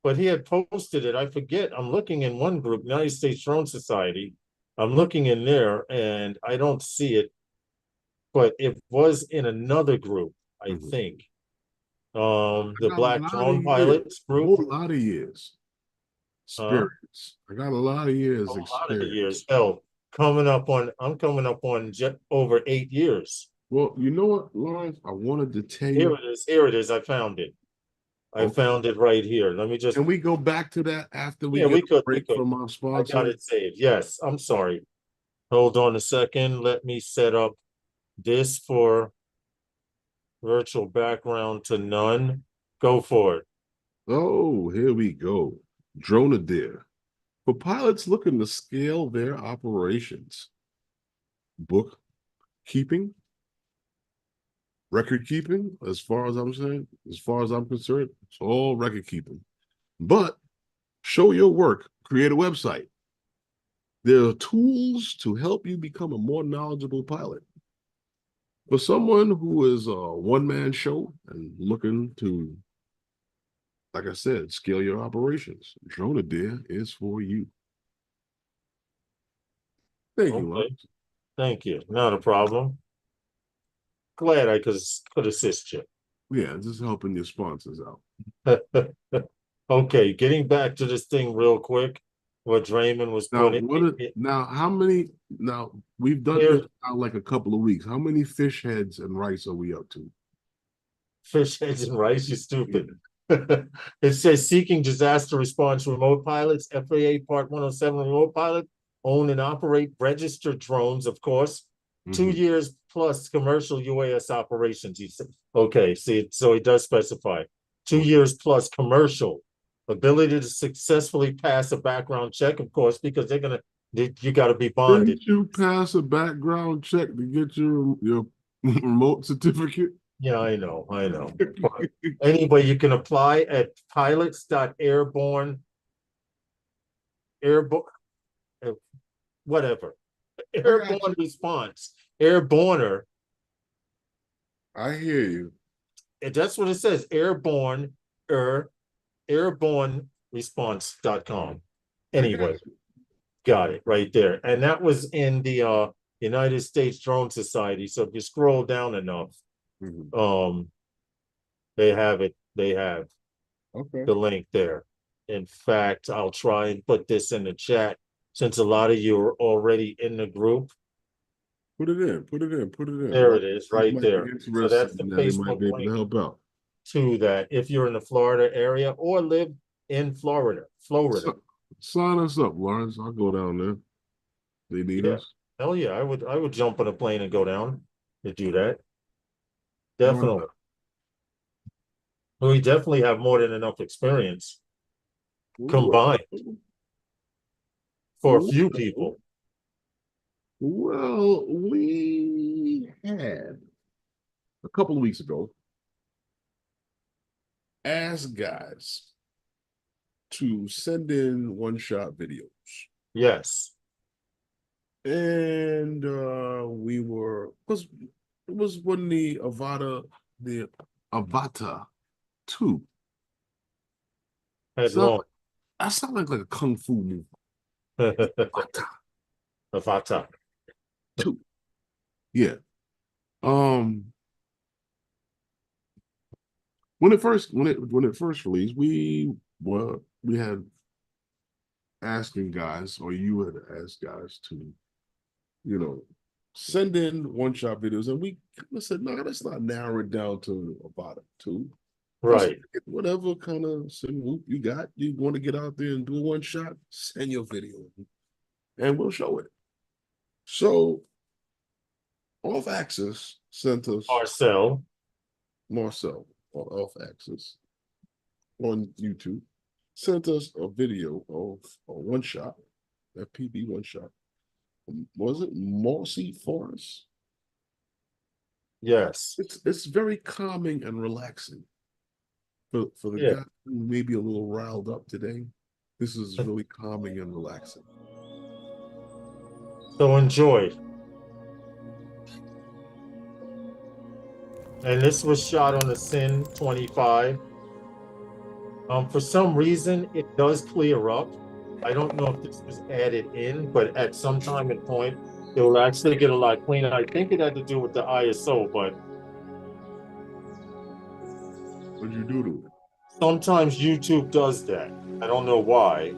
but he had posted it. I forget. I'm looking in one group, United States Drone Society. I'm looking in there and I don't see it, but it was in another group, I Mhm. think. I The got a Black lot of Drone years, Pilots a group. whole lot of years Huh? experience. I got a lot of A years lot of experience. years. Hell, I'm coming up on just over 8 years. Well, you know what, Lawrence? I wanted to tell Here you. it is. Here it is. I found it. I Okay. found it right here. Let me just. Can we go back to that after we Yeah, get we a could. We break could. from our I got sponsor? it saved. Yes. I'm sorry. Hold on a second. Let me set up this for virtual background to none. Go for it. Oh, here we go. Drone-a-Dare. For pilots looking to scale their operations, bookkeeping, record keeping, as far as I'm saying, as far as I'm concerned, it's all record keeping. But show your work, create a website. There are tools to help you become a more knowledgeable pilot. For someone who is a one-man show and looking to, like I said, scale your operations, Drone-a-Dare is for you. Thank you, Okay. Lawrence. Thank you. Not a problem. Glad I could assist you. Yeah, just helping your sponsors out. Okay, getting back to this thing real quick, what Draymond was Now, putting how many, now we've done this here, now like a couple of weeks. How many fish heads and rice are we up to? fish heads and rice, you Yeah. stupid. It says seeking disaster response remote pilots, FAA Part 107 remote pilot, own and operate registered drones, of course. 2 years plus commercial UAS operations. He said, okay, see, so he does specify 2 years plus commercial ability to successfully pass a background check, of course, because you got to be bonded. Didn't you pass a background check to get your remote certificate? Yeah, I know. But anyway, you can apply at pilots.airborne, airborne, whatever, Airborne response. Airborner. I hear you. That's what it says. Airborneresponse.com. Anyway, got it right there. And that was in the United States Drone Society. So if you scroll down enough, they have it. They have the link there. In fact, I'll try and put this in the chat since a lot of you are already in the group. Put it in. Put it in. Put it in. There it is, right there. So that's the They might Facebook be able to link help out. to that. If you're in the Florida area or live in Florida. Sign us up, Lawrence. I'll go down there. They need us. Hell yeah, I would jump on a plane and go down to do that. Definitely. We definitely have more than enough experience combined for a few people. Well, we had a couple of weeks ago asked guys to send in one-shot videos. Yes. And we were, because it was when the Avata 2. I sound like a kung fu movie. Avata 2. Yeah. When it first released, we had asking guys, or you had asked guys to, send in one-shot videos, and we kind of said, no, let's not narrow it down to about 2. Right. Whatever kind of whoop you got, you want to get out there and do a one-shot, send your video, and we'll show it. So, Off Axis sent us Marcel, Off Axis on YouTube, sent us a video of a one-shot, FPV One Shot. Was it Mossy Forest? Yes. It's very calming and relaxing. For the guy who may be a little riled up today, this is really calming and relaxing. So enjoy. And this was shot on the Sin 25. For some reason, it does clear up. I don't know if this was added in, but at some time and point, it will actually get a lot cleaner. I think it had to do with the ISO, but what'd you do to it? Sometimes YouTube does that. I don't know why.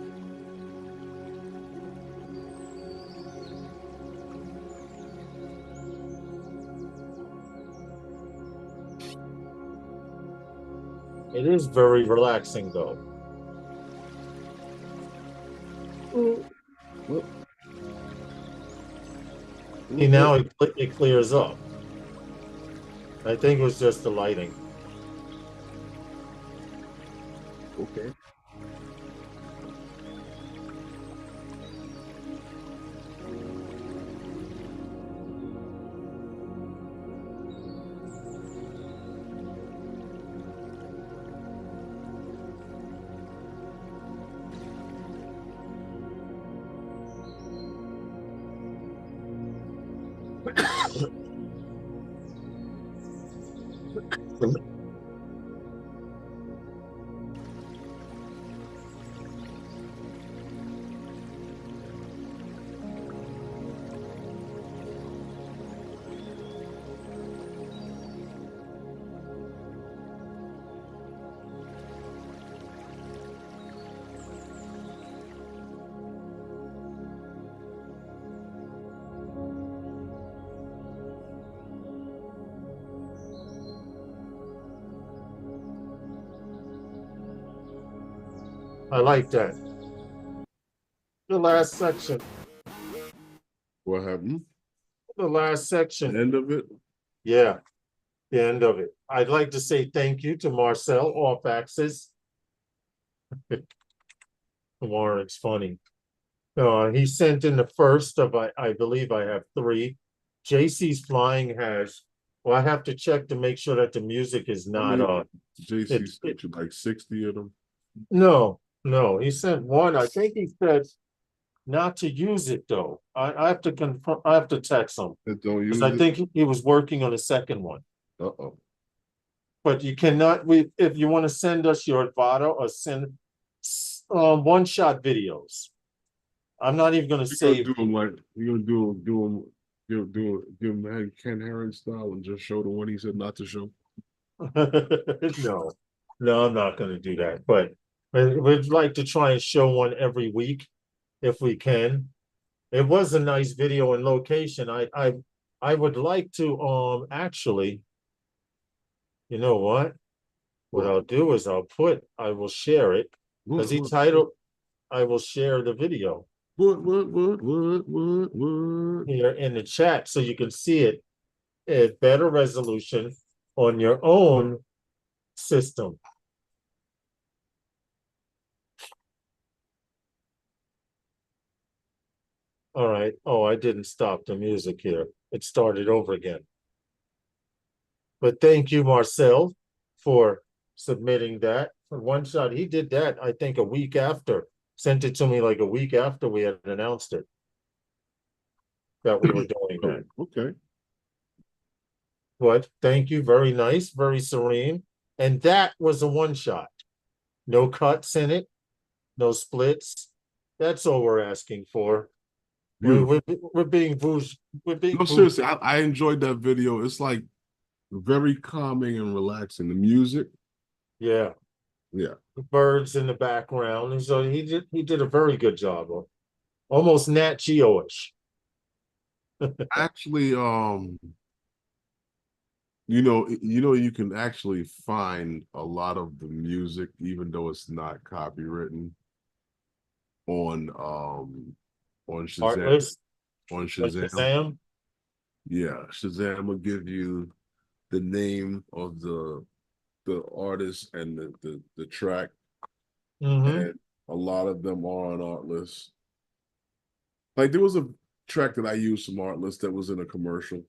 It is very relaxing, though. See, now it clears up. I think it was just the lighting. Okay. I like that. The last section. What happened? The last section. The end of it? Yeah, the end of it. I'd like to say thank you to Marcel, Off Axis. Warren's funny. He sent in the first of, I believe I have 3. JC's Flying has, well, I have to check to make sure that the music is not, JC sent you like 60 of them? No, he sent one. I think he said not to use it though. I have to confirm. I have to text him Don't because use I it. think he was working on a second one. Uh-oh. But you cannot. If you want to send us your Advata or send one-shot videos. I'm not even going to You're gonna save. do them like you're gonna give him Ken Herron style and just show the one he said not to show. No, no, I'm not going to do that. But we'd like to try and show one every week if we can. It was a nice video and location. I would like to actually, you know what? What I'll do is I will share it because he titled I will share the video What? here in the chat so you can see it at better resolution on your own system. All right. Oh, I didn't stop the music here. It started over again. But thank you, Marcel, for submitting that. For One Shot, he did that, I think, a week after. Sent it to me like a week after we had announced it. That we were doing that. Okay. But thank you. Very nice, very serene. And that was a one shot. No cuts in it, no splits. That's all we're asking for. We're being bougie. We're being No, seriously, I enjoyed that video. It's like very calming and relaxing. The music. Yeah. Yeah. The birds in the background. And so he did a very good job. Almost Nat Geo-ish. Actually, you can actually find a lot of the music, even though it's not copywritten, on Shazam. Artlist. On Shazam. Shazam. Yeah, Shazam will give you the name of the artist and the track. And a lot of them are on Artlist. Like there was a track that I used from Artlist that was in a commercial.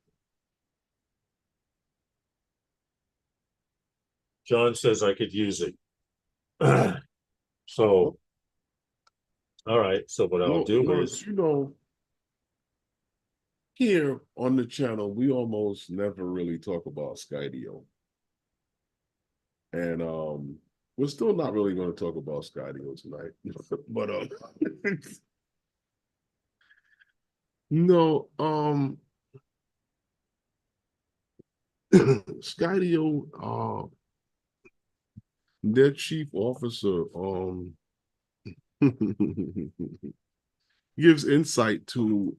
John says I could use it. So, all right. So what I'll do is, here on the channel, we almost never really talk about Skydio. And we're still not really going to talk about Skydio tonight. But no, Skydio, their chief officer gives insight to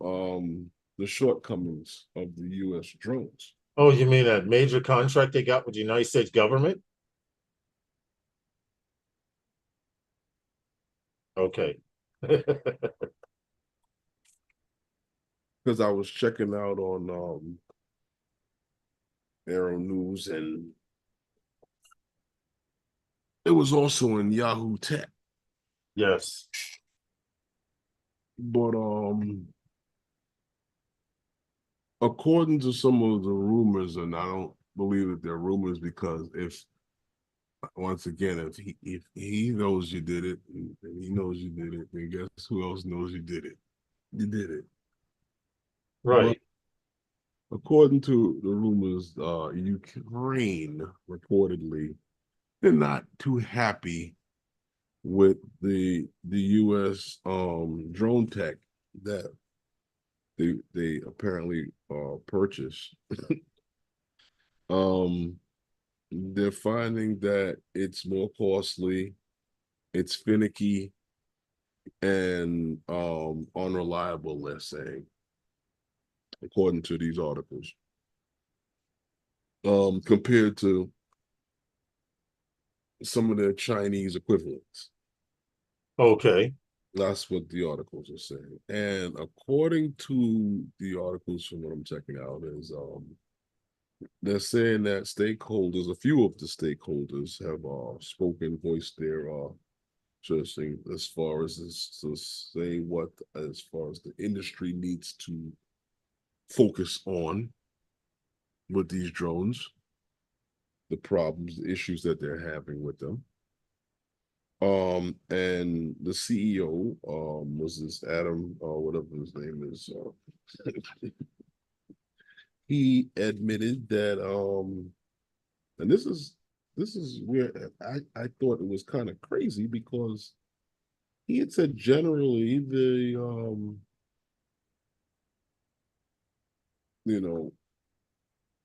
the shortcomings of the U.S. drones. oh, you mean that major contract they got with the United States government? Okay. Because I was checking out on Aero News, and it was also in Yahoo Tech. Yes. But according to some of the rumors, and I don't believe that they're rumors, because if he knows you did it, and he knows you did it, then guess who else knows you did it? You did it. Right. But according to the rumors, Ukraine reportedly, they're not too happy with the U.S. Drone tech that they apparently purchased. They're finding that it's more costly, it's finicky, and unreliable, they're saying, according to these articles. Compared to some of their Chinese equivalents. Okay. That's what the articles are saying. And according to the articles, from what I'm checking out, is they're saying that stakeholders, a few of the stakeholders have voiced their just as far as to say what, as far as the industry needs to focus on with these drones, the problems, the issues that they're having with them. And the CEO was this Adam, whatever his name is. He admitted that and this is where I thought it was kind of crazy because he had said generally you know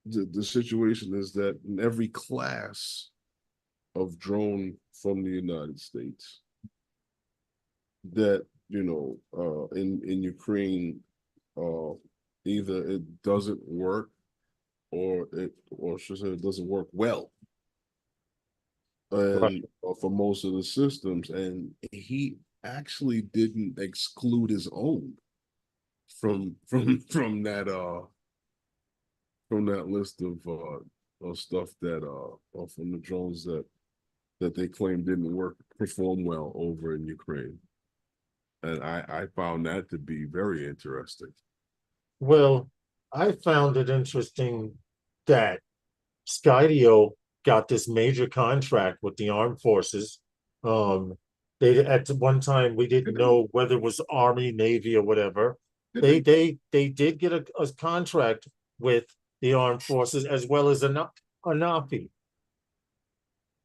the situation is that in every class of drone from the United States that in Ukraine either it doesn't work or should say it doesn't work well Right. and for most of the systems, and he actually didn't exclude his own from from that list of stuff that from the drones that they claim didn't perform well over in Ukraine. And I found that to be very interesting. Well, I found it interesting that Skydio got this major contract with the armed forces. They at one time we didn't know whether it was Army, Navy, or whatever. They did get a contract with the armed forces as well as a NAFI.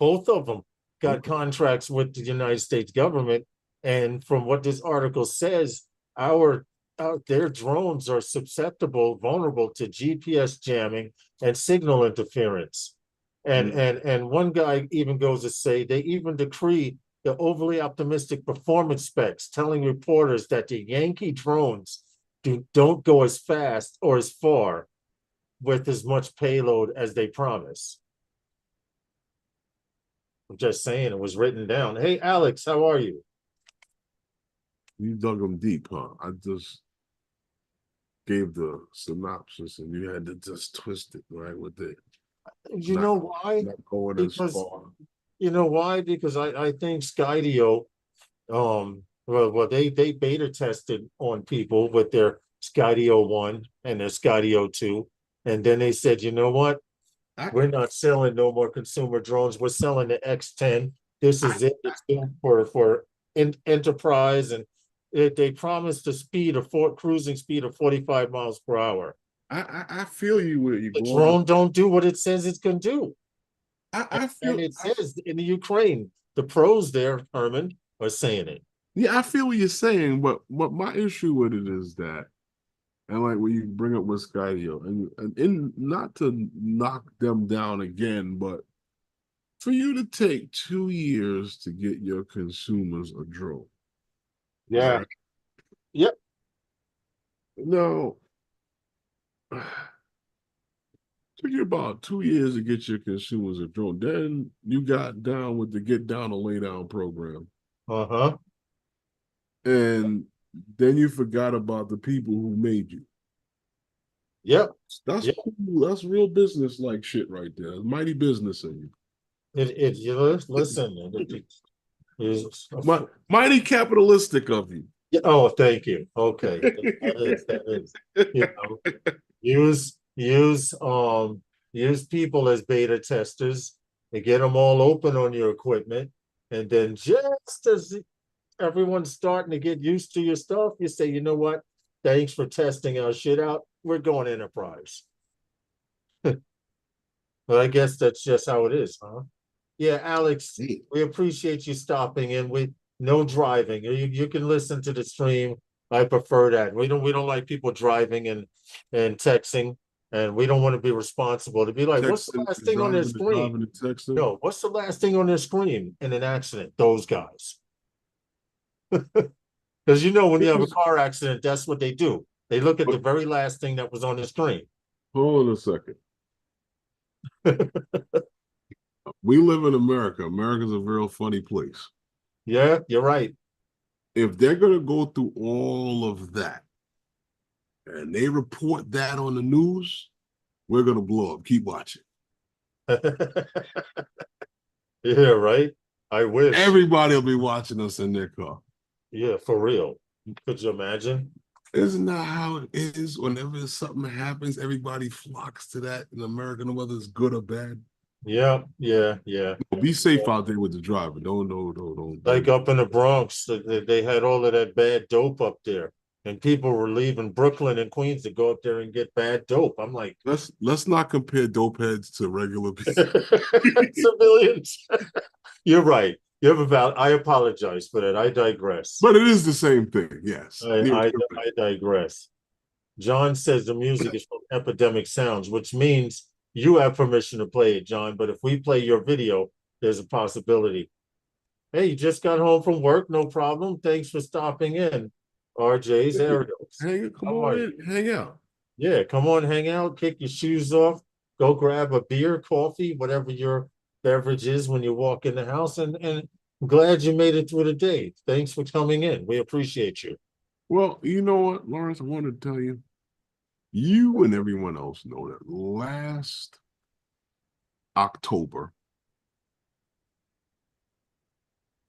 Both of them got contracts with the United States government, and from what this article says, our their drones are vulnerable to GPS jamming and signal interference. And one guy even goes to say they even decree the overly optimistic performance specs, telling reporters that the Yankee drones don't go as fast or as far with as much payload as they promise. I'm just saying, it was written down. Hey, Alex, how are you? You dug them deep, huh? I just gave the synopsis and you had to just twist it right with it. You know why? Not going as Because far. you know why? Because I think Skydio, well they beta tested on people with their Skydio 1 and their Skydio 2, and then they said, you know what? We're not selling no more consumer drones. We're selling the X10. This is it. It's good for enterprise, and they promised a cruising speed of 45 miles per hour. I feel you where you're The going. drone don't do what it says it can do. I feel, and it says in the Ukraine, the pros there, Herman, are saying it. yeah, I feel what you're saying, but my issue with it is that, and like when you bring up with Skydio, and not to knock them down again, but for you to take 2 years to get your consumers a drone. Yeah. Right? Yep. No. Took you about 2 years to get your consumers a drone. Then you got down with the get down or lay down program. Uh-huh. And then you forgot about the people who made you. Yep. That's Yep. cool. That's real business like shit right there. Mighty business of you. You listen. Mighty capitalistic of you. Oh, thank you. Okay. That is. You know, use people as beta testers and get them all open on your equipment. And then just as everyone's starting to get used to your stuff, you say, you know what? Thanks for testing our shit out. We're going enterprise. But I guess that's just how it is, huh? Yeah, Alex, we appreciate you stopping in. We no driving. You can listen to the stream. I prefer that. We don't like people driving and texting, and we don't want to be responsible to be like, what's the last thing on their screen? No, what's the last thing on their screen in an accident? Those guys. Because when you have a car accident, that's what they do. They look at the very last thing that was on the screen. Hold on a second. We live in America. America's a real funny place. Yeah, you're right. If they're going to go through all of that and they report that on the news, we're going to blow up. Keep watching. Yeah, right. I wish. Everybody will be watching us in their car. Yeah, for real. Could you imagine? Isn't that how it is? Whenever something happens, everybody flocks to that in America, whether it's good or bad. Yeah, yeah. Be safe out there with the driver. Like Don't. up in the Bronx, they had all of that bad dope up there, and people were leaving Brooklyn and Queens to go up there and get bad dope. I'm like, Let's not compare dope heads to regular people. civilians. You're right. You have about. I apologize for that. I digress. But it is the same thing, yes. I digress. John says the music is from Epidemic Sounds, which means you have permission to play it, John. But if we play your video, there's a possibility. Hey, you just got home from work, no problem. Thanks for stopping in. RJ's Aerials. Come How on are you? in, hang out. Yeah, come on, hang out, kick your shoes off, go grab a beer, coffee, whatever your beverage is when you walk in the house. And I'm glad you made it through the day. Thanks for coming in. We appreciate you. Well, you know what, Lawrence, I want to tell you, you and everyone else know that last October,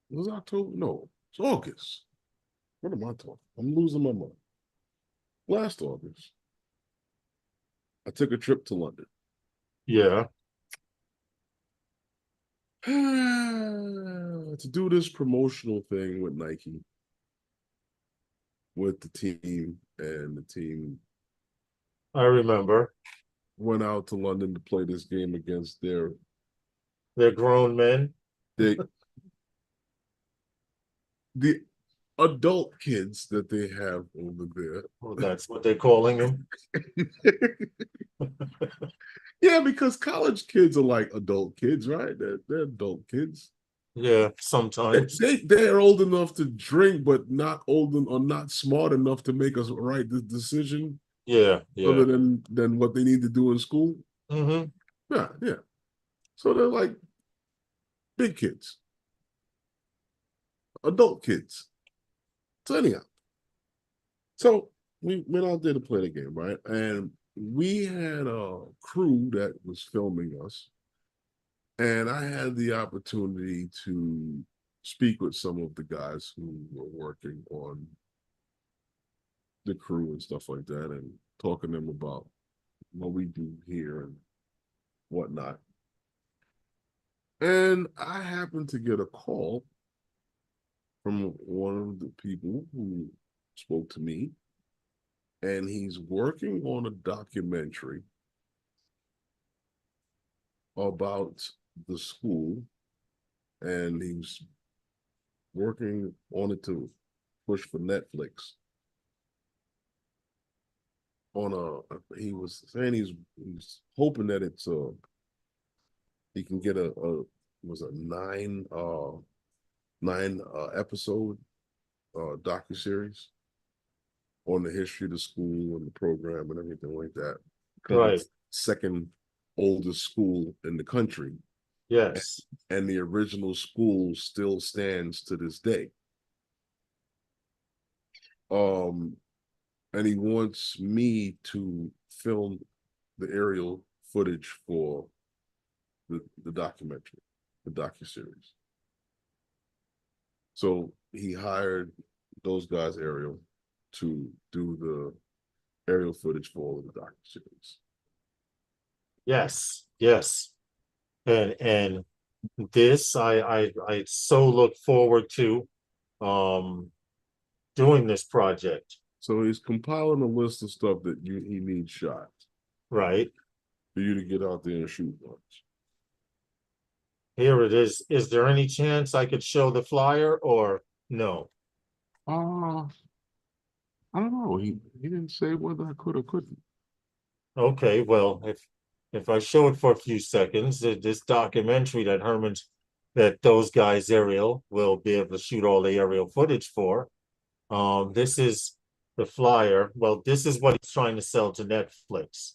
was it October? No, it's August. What am I talking? I'm losing my mind. Last August, I took a trip to London. Yeah. To do this promotional thing with Nike, with the team, and the team I remember. went out to London to play this game against They're grown men. the the adult kids that they have over there. Well, that's what they're calling them. Yeah, because college kids are like adult kids, right? They're adult kids. Yeah, sometimes. They're old enough to drink, but not old or not smart enough to make us right the decision Yeah, yeah. other than what they need to do in school. Mm-hmm. Yeah, yeah. So they're like big kids, adult kids. So anyhow, so we went out there to play the game, right? And we had a crew that was filming us, and I had the opportunity to speak with some of the guys who were working on the crew and stuff like that, and talking to them about what we do here and whatnot. And I happened to get a call from one of the people who spoke to me, and he's working on a documentary about the school, and he's working on it to push for Netflix. He was saying he's hoping that he can get a was a nine episode docuseries on the history of the school and the program and everything like that. Right. It's second oldest school in the country. Yes. And the original school still stands to this day. And he wants me to film the aerial footage for the documentary, the docuseries. So he hired those guys, Ariel, to do the aerial footage for all of the docuseries. Yes. Yes. And this I so look forward to doing this project. So he's compiling a list of stuff that he needs shot. Right. For you to get out there and shoot ones. Here it is. Is there any chance I could show the flyer or no? I don't know. He didn't say whether I could or couldn't. Okay, well, if I show it for a few seconds, this documentary that those guys Ariel will be able to shoot all the aerial footage for. This is the flyer. Well, this is what he's trying to sell to Netflix.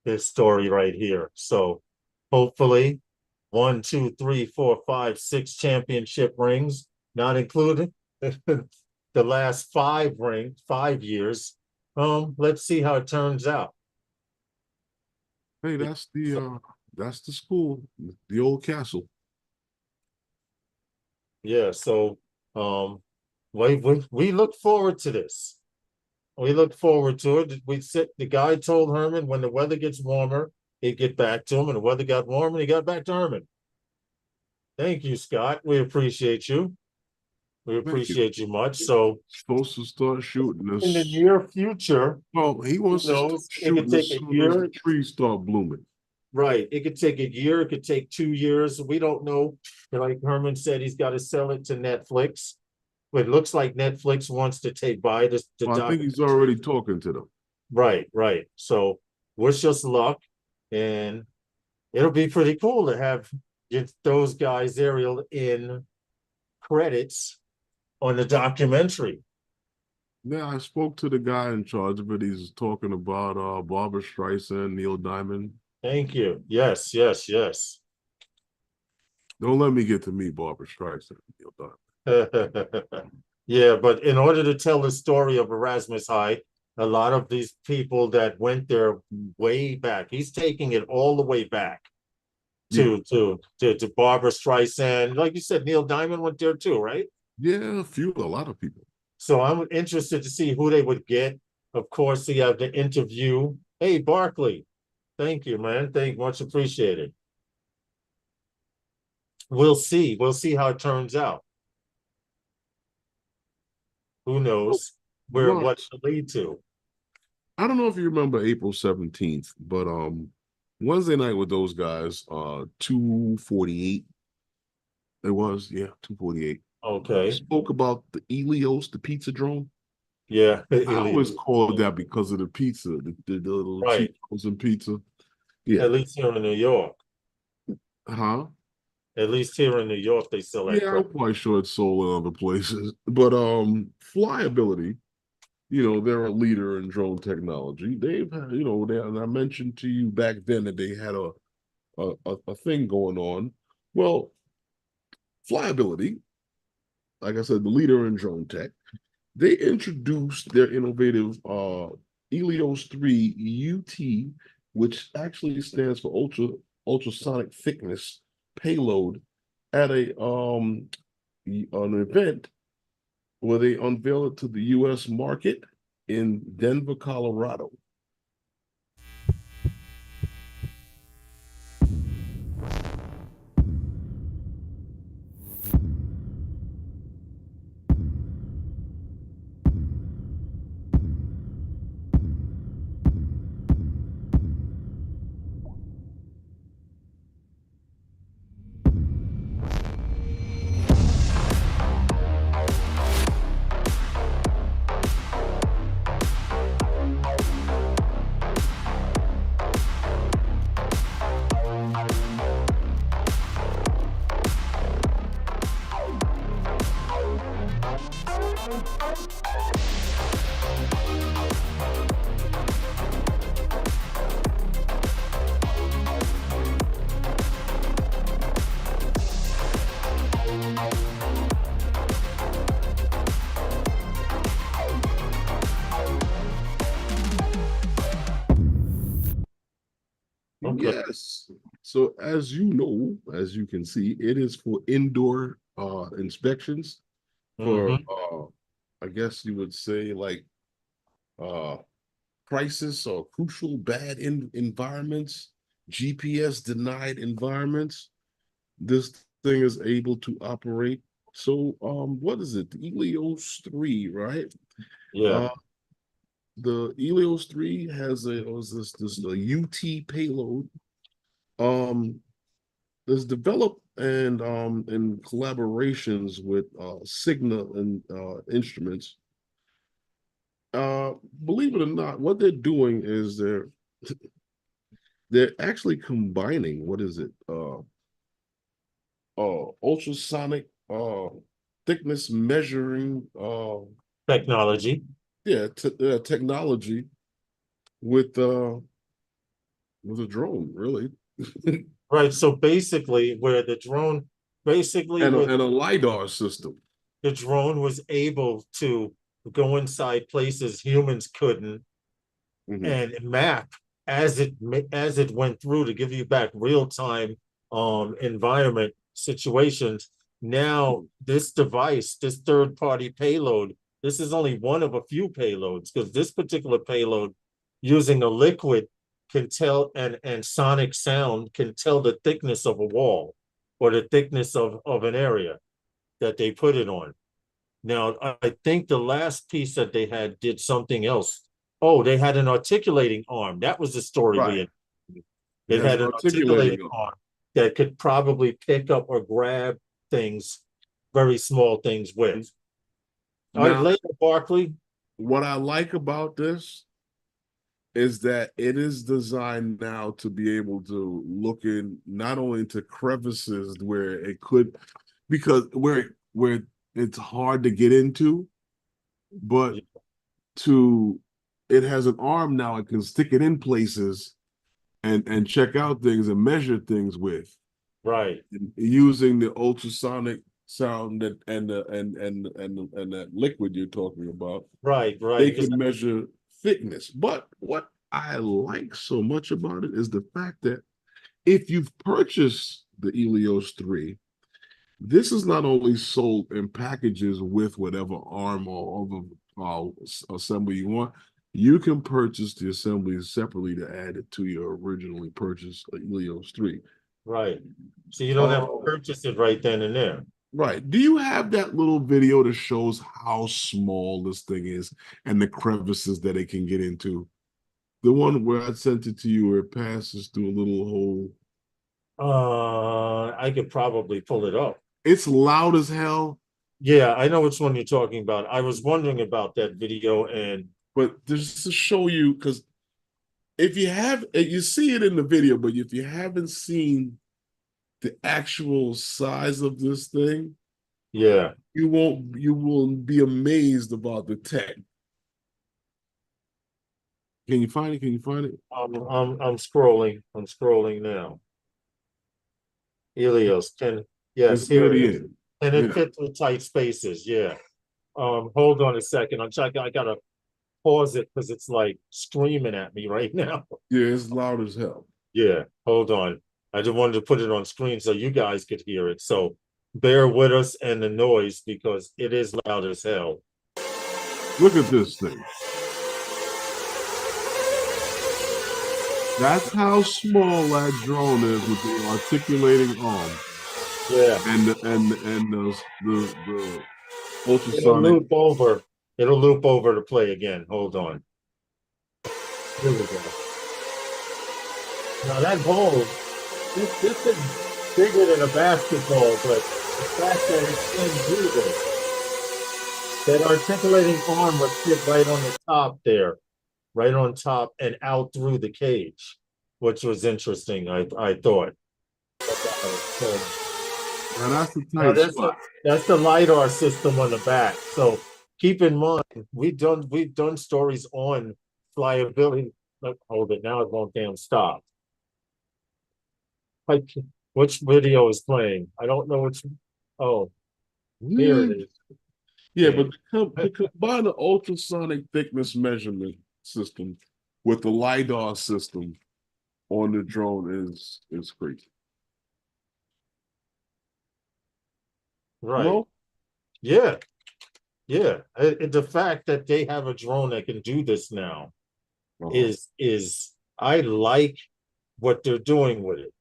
This story right here. So hopefully 1, 2, 3, 4, 5, 6 championship rings, not including the last 5 years. Let's see how it turns out. Hey, that's the school, the old castle. Yeah, so we look forward to this. We look forward to it. The guy told Herman when the weather gets warmer, he'd get back to him, and the weather got warm, and he got back to Herman. Thank you, Scott. We appreciate you. We appreciate you much. So supposed to start shooting in the this. near future, Well, he wants to start it could shooting take as a soon as the year. trees start blooming. Right. It could take a year, it could take 2 years. We don't know. Like Herman said, he's got to sell it to Netflix. But it looks like Netflix wants to buy this. Well, I think he's already talking to them. Right, right. So wish us luck, and it'll be pretty cool to have those guys, Ariel, in credits on the documentary. Yeah, I spoke to the guy in charge of it. He's talking about Barbara Streisand, Neil Diamond. Thank you. Yes, yes, yes. Don't let me get to meet Barbara Streisand, Neil Diamond. Yeah, but in order to tell the story of Erasmus High, a lot of these people that went there way back, he's taking it all the way back to Barbara Streisand. Like you said, Neil Diamond went there too, right? Yeah, a lot of people. So I'm interested to see who they would get. Of course, you have the interview. Hey, Barkley, thank you, man. Much appreciated. We'll see. We'll see how it turns out. Who knows what to lead to. I don't know if you remember April 17th, but Wednesday night with those guys, 2:48. It was, 2:48. Okay. Spoke about the Elios, the pizza drone. Yeah. I always called that because of the pizza, the little Cheetos and pizza. Yeah. At least here in New York. Huh? At least here in New York, they sell that. Yeah, I'm quite sure it's sold in other places. But Flyability, they're a leader in drone technology. They've had, and I mentioned to you back then that they had a thing going on. Well, Flyability, like I said, the leader in drone tech, they introduced their innovative Elios 3 UT, which actually stands for ultrasonic thickness payload, at an event where they unveiled it to the U.S. market in Denver, Colorado. Okay. Yes. So as you know, as you can see, it is for indoor inspections for I guess you would say like crisis or crucial bad environments, GPS denied environments. This thing is able to operate. So what is it? The Elios 3, right? Yeah. The Elios 3 has a UT payload. It's developed and in collaborations with Signal and Instruments. Believe it or not, what they're doing is they're actually combining, what is it? Ultrasonic thickness measuring technology. Yeah, technology with a drone, really. Right. So basically, where the drone and a LiDAR system. The drone was able to go inside places humans couldn't, and map as it went through to give you back real-time environment situations. Now, this device, this third-party payload, this is only one of a few payloads, because this particular payload using a liquid can tell, and sonic sound can tell the thickness of a wall or the thickness of an area that they put it on. Now, I think the last piece that they had did something else. Oh, they had an articulating arm. That was the story we Right. had. It It has had an an articulating articulating arm that could probably pick up or grab things, very small things with. All right, Now, later, Barkley. what I like about this is that it is designed now to be able to look in not only into crevices where it could, because where it's hard to get into, but to it has an arm now, it can stick it in places and check out things and measure things with. Right. And using the ultrasonic sound that and that liquid you're talking about, Right, they right. can measure thickness. But what I like so much about it is the fact that if you've purchased the Elios 3, this is not only sold in packages with whatever arm or assembly you want, you can purchase the assemblies separately to add it to your originally purchased Elios 3. Right. So you don't have to Oh, purchase it right then and there. right. Do you have that little video that shows how small this thing is and the crevices that it can get into? The one where I sent it to you where it passes through a little hole. I could probably pull it up. It's loud as hell. Yeah, I know which one you're talking about. I was wondering about that video, and But just to show you, because if you have, you see it in the video, but if you haven't seen the actual size of this thing, yeah, you will be amazed about the tech. Can you find it? Can you find it? I'm scrolling. I'm scrolling now. Elios, yes, It's near here it the is. end. And Yeah. it fits with tight spaces, yeah. Hold on a second. I'm checking. I gotta pause it because it's like screaming at me right now. Yeah, it's loud as hell. Yeah, hold on. I just wanted to put it on screen so you guys could hear it. So bear with us and the noise because it is loud as hell. Look at this thing. That's how small that drone is with the articulating arm. Yeah. And the ultrasonic. It'll loop over. It'll loop over to play again. Hold on. Here we go. Now that ball, this is bigger than a basketball, but the fact that it can do this, that articulating arm would sit right on the top there, right on top and out through the cage, which was interesting, I thought. Now that's the Now tight spot. that's the LiDAR system on the back. So keep in mind, we've done stories on flyability. Look, hold it, now it won't damn stop. Which video is playing? I don't know which. Oh, here it is. Yeah, but to combine the ultrasonic thickness measurement system with the LiDAR system on the drone is crazy. Right. No? Yeah. Yeah. The fact that they have a drone that can do this now is I like what they're doing with it.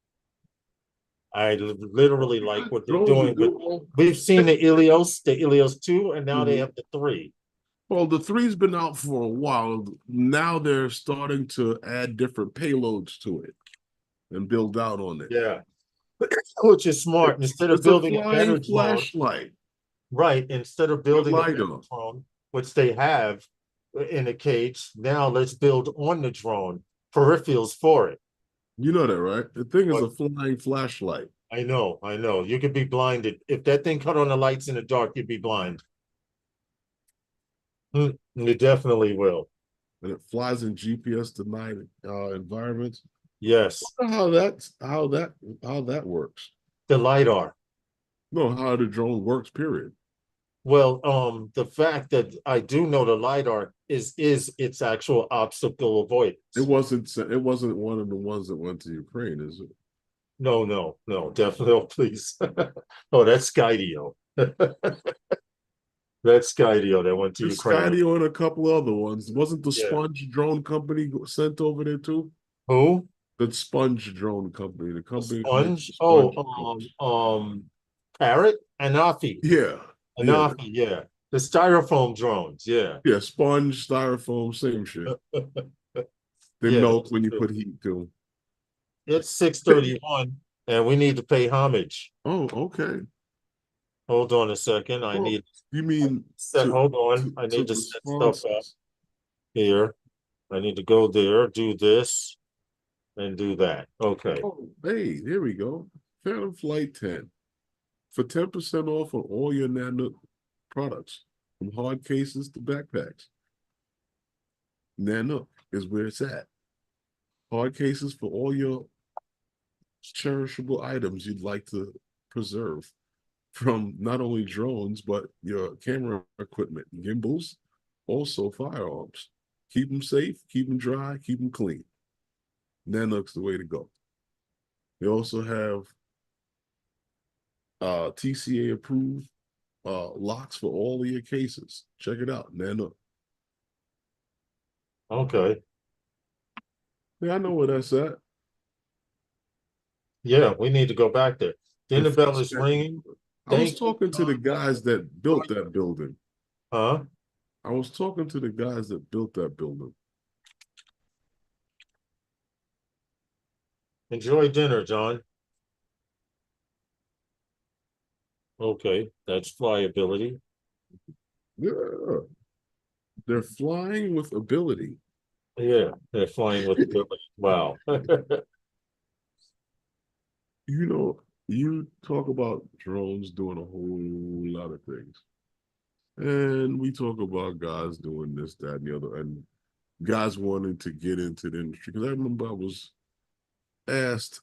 I literally like what they're doing with. We've seen the Elios 2, and now they have the 3. Well, the 3's been out for a while. Now they're starting to add different payloads to it and build out on it. Yeah. Which is smart. Instead of building a better drone, flashlight. right? Instead of building a better drone, which they have in a cage, now let's build on the drone peripherals for it. You know that, right? The thing is a flying flashlight. I know. You could be blinded. If that thing cut on the lights in the dark, you'd be blind. It definitely will. And it flies in GPS denied environments. Yes. I wonder how that works. The LiDAR. No, how the drone works, period. Well, the fact that I do know the LiDAR is its actual obstacle avoidance. It wasn't one of the ones that went to Ukraine, is it? No, definitely. Oh, please. Oh, that's Skydio. That's Skydio that went to Ukraine. Skydio and a couple other ones. Wasn't the Sponge drone company sent over there too? Who? The Sponge Drone Company. The company that makes Sponge? the Sponge drones. Parrot? Anafi. Yeah, yeah, Anafi, yeah. The styrofoam drones, yeah. yeah. Sponge, styrofoam, same shit. They Yeah. melt when you put heat to It's 6:31 and we need to pay homage. them. Oh, okay. Hold on a second. Well, you mean to Hold on. I to need to set stuff up responses? here. I need to go there, do this, and do that. Okay. Oh, hey, here we go. Phantom Flight 10 for 10% off on all your Nano products, from hard cases to backpacks. Nano is where it's at. Hard cases for all your cherishable items you'd like to preserve, from not only drones, but your camera equipment, gimbals, also firearms. Keep them safe, keep them dry, keep them clean. Nanook's the way to go. They also have TCA approved locks for all of your cases. Check it out, Nanook. Okay. Yeah, I know where that's at. Yeah, we need to go back there. Dinner bell is ringing. I was Thank you, talking to the John. guys that built that building. Huh? I was talking to the guys that built that building. Enjoy dinner, John. Okay, that's flyability. Yeah, they're flying with ability. Yeah, they're flying with ability. Wow. You know, you talk about drones doing a whole lot of things. And we talk about guys doing this, that, and the other, and guys wanting to get into the industry. Because I remember I was asked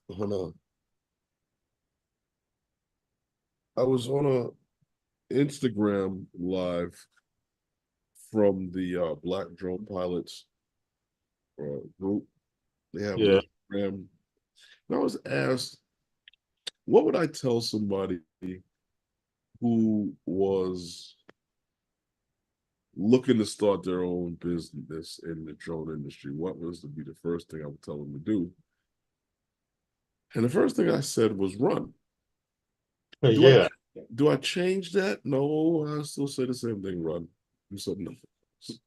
I was on a Instagram live from the Black Drone Pilots group. They have an Yeah, Instagram. And I was asked, what would I tell somebody who was looking to start their own business in the drone industry? What was to be the first thing I would tell them to do? And the first thing I said was run. Do I yeah, do I change that? No, I still say the same thing, run. Do something else.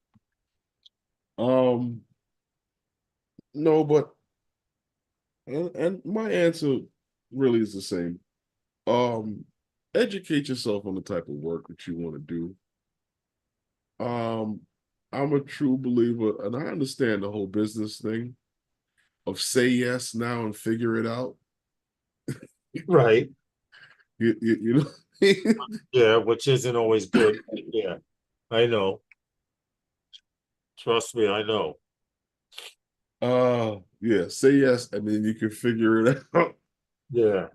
No, but and my answer really is the same. Um, Educate yourself on the type of work that you want to do. Um, I'm a true believer, and I understand the whole business thing of say yes now and figure it out. right. You know, Yeah, which isn't always good. Yeah, I know. Trust me, I know. yeah, say yes, and then you can figure it out. Yeah,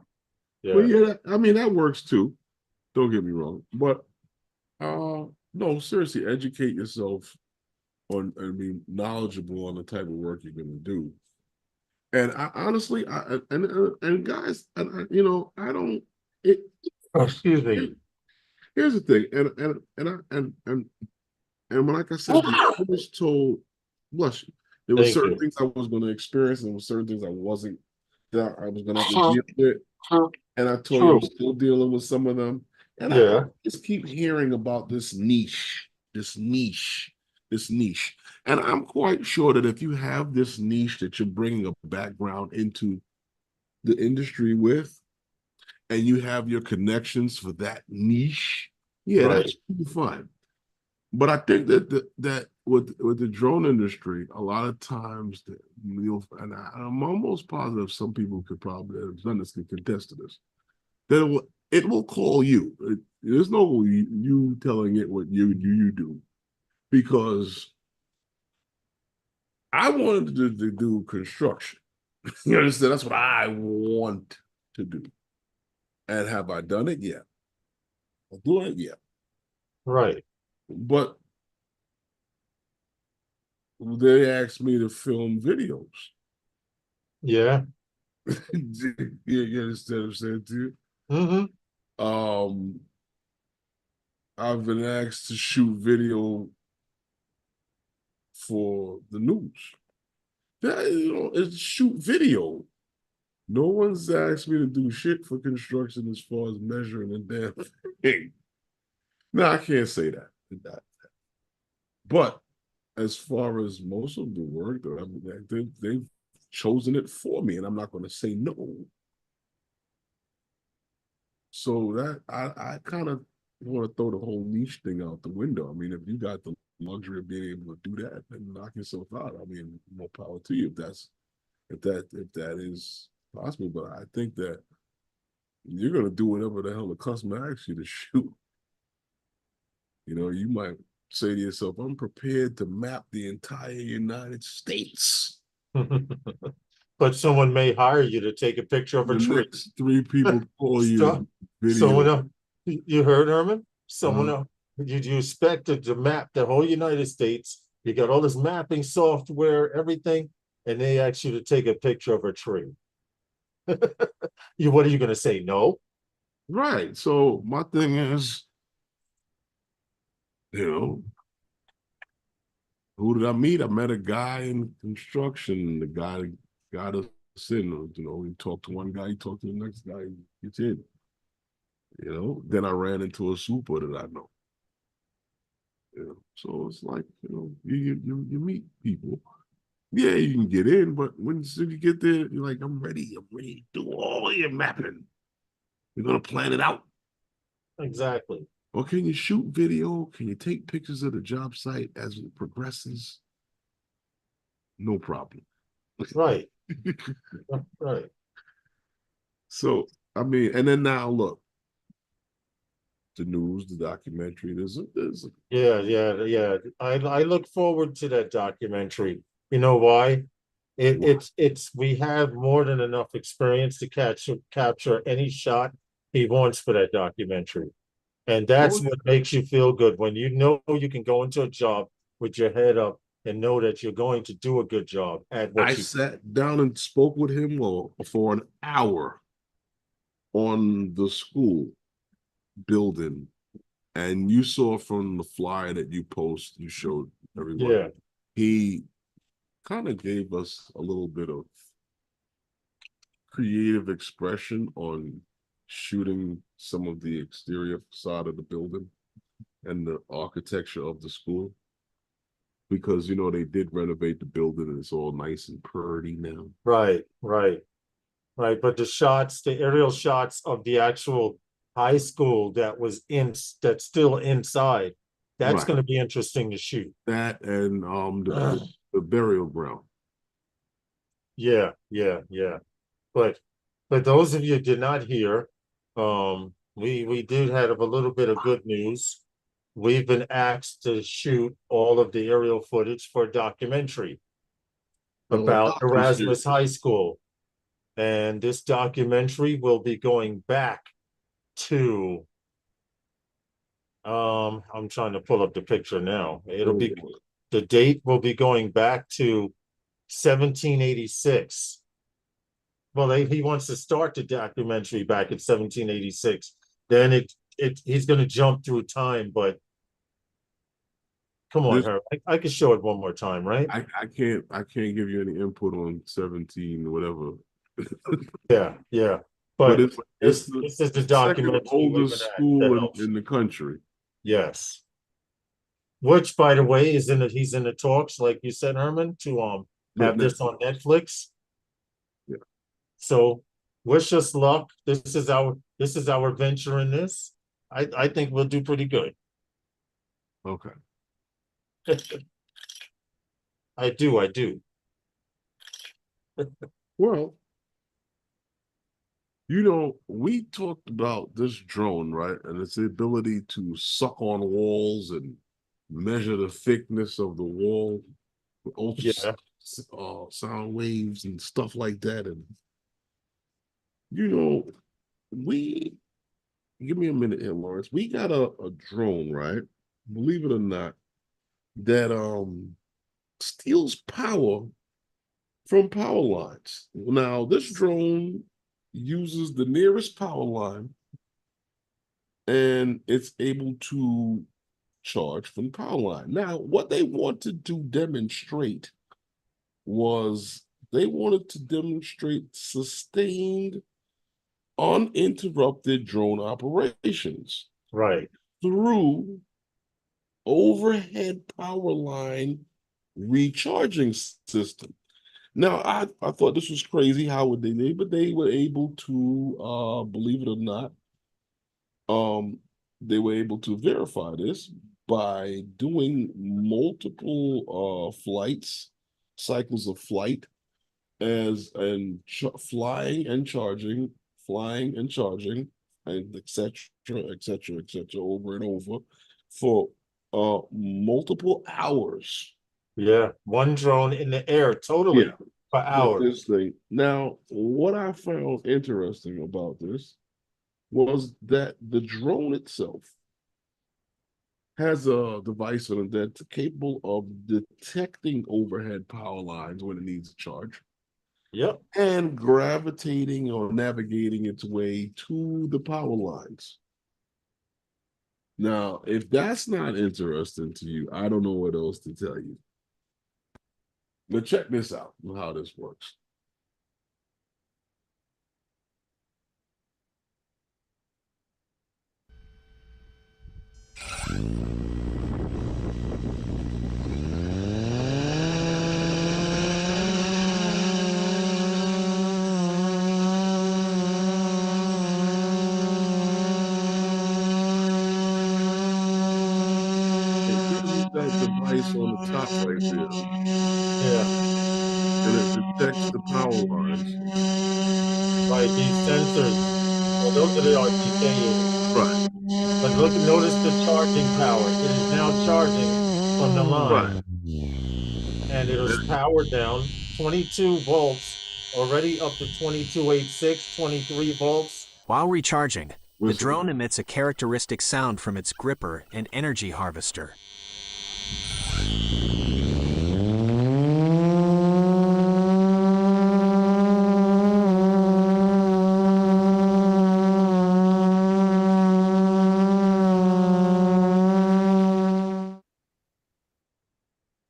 But yeah, yeah, I mean that works too. Don't get me wrong, but no, seriously, educate yourself on, I mean, knowledgeable on the type of work you're going to do. And I honestly, and guys, you know, I don't. It, oh, excuse me. here's the thing, and when, like I said, I was told, bless you, there were Thank certain you. things I was going to experience, and there were certain things I wasn't, that I was going to have to deal with. And I told you I'm True. still dealing with some of them. And I Yeah, just keep hearing about this niche, this niche. And I'm quite sure that if you have this niche that you're bringing a background into the industry with, and you have your connections for that niche, yeah, right. that's fine. But I think that with the drone industry, a lot of times that you'll, and I'm almost positive some people could probably have done this, can contest to this, that it will call you. There's no you telling it what you do, because I wanted to do construction. You understand? That's what I want to do. And have I done it? Yeah. I'm doing it? Yeah. Right. But they asked me to film videos. Yeah. You understand what I'm saying to you? Mm-hmm. Um, I've been asked to shoot video for the news. That, it's shoot video. No one's asked me to do shit for construction as far as measuring and damn thing. No, I can't say that. But as far as most of the work, I mean, they've chosen it for me, and I'm not going to say no. So that I kind of want to throw the whole niche thing out the window. I mean, if you got the luxury of being able to do that, then knock yourself out. I mean, more power to you if that is possible. But I think that you're gonna do whatever the hell the customer asks you to shoot. You might say to yourself, I'm prepared to map the entire United States. But someone may hire you to take a picture of a The tree. next three people call you Someone video. else, you heard, Herman? Someone Uh, else, you expected to map the whole United States. You got all this mapping software, everything, and they ask you to take a picture of a tree. What are you going to say? No? right. So my thing is, you know, who did I meet? I met a guy in construction. The guy got us in. We talked to one guy, he talked to the next guy, he gets in. Then I ran into a super that I know. So it's like, you meet people. Yeah, you can get in, but when you get there, you're like, I'm ready to do all your mapping. We're gonna plan it out. Exactly. Or can you shoot video? Can you take pictures of the job site as it progresses? No problem. Right. Right. So, I mean, and then now look, the news, the documentary, there's Yeah. I look forward to that documentary. You know why? It's we have more than enough experience to capture any shot he wants for that documentary. And that's oh, what makes you feel good when you know you can go into a job with your head up and know that you're going to do a good job at I what you. sat down and spoke with him for an hour on the school building, and you saw from the flyer that you showed everyone, Yeah, he kind of gave us a little bit of creative expression on shooting some of the exterior facade of the building and the architecture of the school, because they did renovate the building and it's all nice and pretty now. right. But the aerial shots of the actual high school that's still inside, that's Right. going to be interesting to shoot. That and the burial ground. Yeah. But those of you who did not hear, we did have a little bit of good news. We've been asked to shoot all of the aerial footage for a documentary about Erasmus High School. And this documentary will be going back to I'm trying to pull up the picture now. The date will be going back to 1786. Well, he wants to start the documentary back in 1786. Then he's going to jump through time, but come on, This her. I could show it one more time, right? I can't give you any input on 17 whatever. Yeah. But But it's this is the the second documentary we've been oldest asked to school help. in the country. Yes. Which, by the way, he's in the talks, like you said, Herman, to With have net, this on Netflix. yeah. So wish us luck. This is our venture in this. I think we'll do pretty good. Okay. I do. Well, we talked about this drone, right? And its ability to suck on walls and measure the thickness of the wall with Yeah. sound waves and stuff like that. And you know, we give me a minute here, Lawrence. We got a drone, right? Believe it or not, that steals power from power lines. Now, this drone uses the nearest power line and it's able to charge from the power line. Now, what they want to demonstrate was they wanted to demonstrate sustained, uninterrupted drone operations Right. through overhead power line recharging system. Now, I thought this was crazy. How would they? But they were able to, believe it or not, they were able to verify this by doing multiple flights, cycles of flight, flying and charging, flying and charging, and etc., over and over for multiple hours. Yeah. One drone in the air totally Yeah, for with hours. this thing. Now, what I found interesting about this was that the drone itself has a device on it that's capable of detecting overhead power lines when it needs a charge Yep. and gravitating or navigating its way to the power lines. Now, if that's not interesting to you, I don't know what else to tell you. But check this out, how this works. That device on the top right there, Yeah. and it detects the power lines. Right. These sensors. Well, those are the RTK units. Right, But look, notice the charging power. It is now charging from the line, right. and it is powered down 22 volts, already up to 22.86, 23 volts. While recharging, the Listen, drone emits a characteristic sound from its gripper and energy harvester.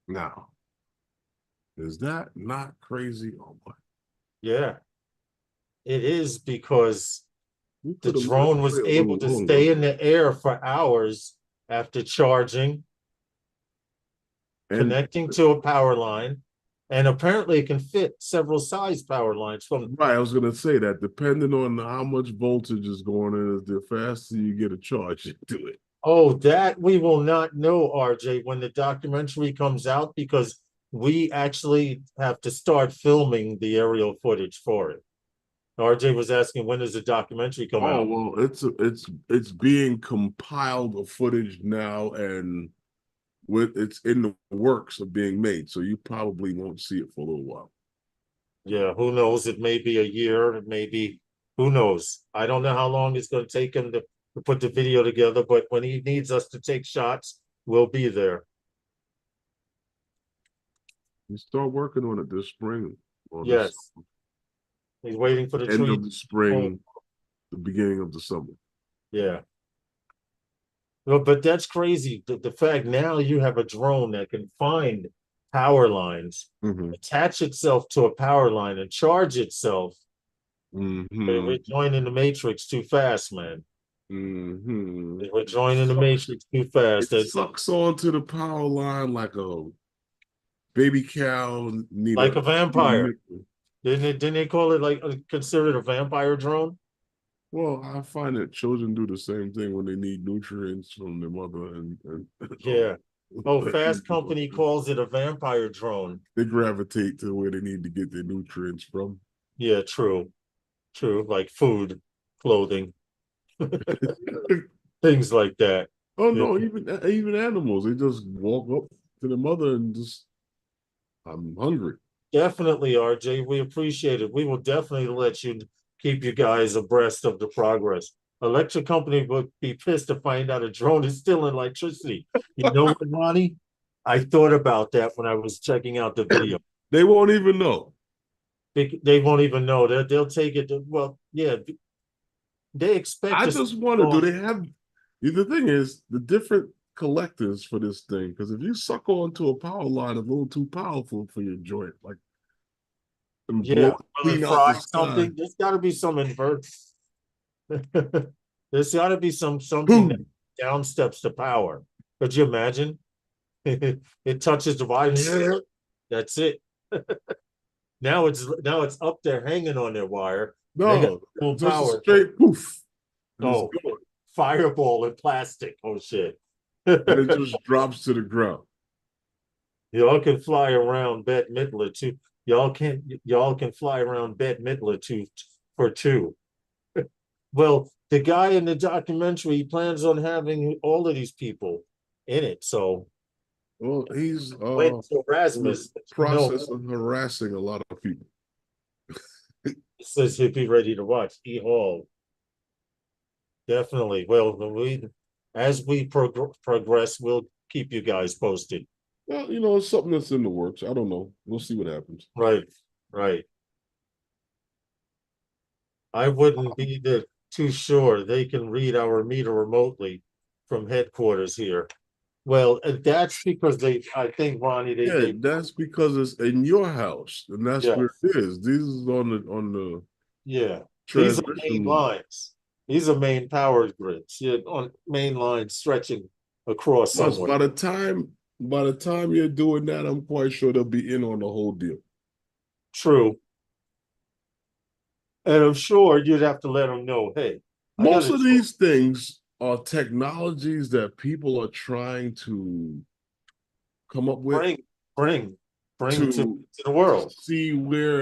now, is that not crazy? Oh my. Yeah, it is because You the could have let it drone play was a able little to longer. stay in the air for hours after charging, And connecting to a power line, and apparently it can fit several size power lines from. right, I was gonna say that depending on how much voltage is going in, the faster you get a charge into it. Oh, that we will not know, RJ, when the documentary comes out, because we actually have to start filming the aerial footage for it. RJ was asking, when does the documentary come Oh out? well, it's being compiled of footage now, and it's in the works of being made, so you probably won't see it for a little while. Yeah, who knows? It may be a year, it may be, who knows? I don't know how long it's going to take him to put the video together, but when he needs us to take shots, we'll be there. You start working on it this spring or this Yes, he's waiting for the end tree. of the spring, the beginning of the summer. Yeah. Well, but that's crazy. The fact now you have a drone that can find power lines, attach itself to a power line, and charge itself. We're joining the matrix too fast, man. We're joining the matrix too fast. It sucks onto the power line like a baby cow Like a vampire. Didn't they call it like considered a vampire drone? Well, I find that children do the same thing when they need nutrients from their mother and Yeah. Oh, Fast Company calls it a vampire drone. they gravitate to where they need to get their nutrients from. Yeah, true. True. Like food, clothing, things like that. Oh Yeah. no, even animals, they just walk up to the mother and just, I'm hungry. Definitely, RJ. We appreciate it. We will definitely let you keep you guys abreast of the progress. Electric company would be pissed to find out a drone is stealing electricity. You know what, Ronnie? I thought about that when I was checking out the video. They won't even know. They won't even know. They'll take it to, well, yeah. They expect I us. just wonder, do they have, the thing is, the different collectors for this thing, because if you suck onto a power line, it's a little too powerful for your joint, like and Yeah, clean out the fry sky. something. There's got to be some invert. There's got to be something that Boom. down steps to power. Could you imagine? It touches the wire. That's it. Now it's up there hanging on their wire. They got No, full just a power. straight poof. And it's Oh, going. fireball in plastic. Oh shit. And it just drops to the ground. Y'all can fly around Bette Midler too. Y'all can fly around Bette Midler too for two. Well, the guy in the documentary, he plans on having all of these people in it. So Well, he's went to Erasmus. in the process of harassing a lot of people. Says he'd be ready to watch. E Hall. Definitely. Well, as we progress, we'll keep you guys posted. Well, you know, it's something that's in the works. I don't know. We'll see what happens. Right, right. I wouldn't be too sure they can read our meter remotely from headquarters here. Well, that's because I think, Ronnie, that's because it's in your house, and that's yeah, where it is. This is on the yeah. These are main transmission. lines. These are main power grids. Yeah, on main lines stretching across Plus, somewhere. by the time you're doing that, I'm quite sure they'll be in on the whole deal. True. And I'm sure you'd have to let them know, hey, most of these things are technologies that people are trying to come up with, bring to the world. See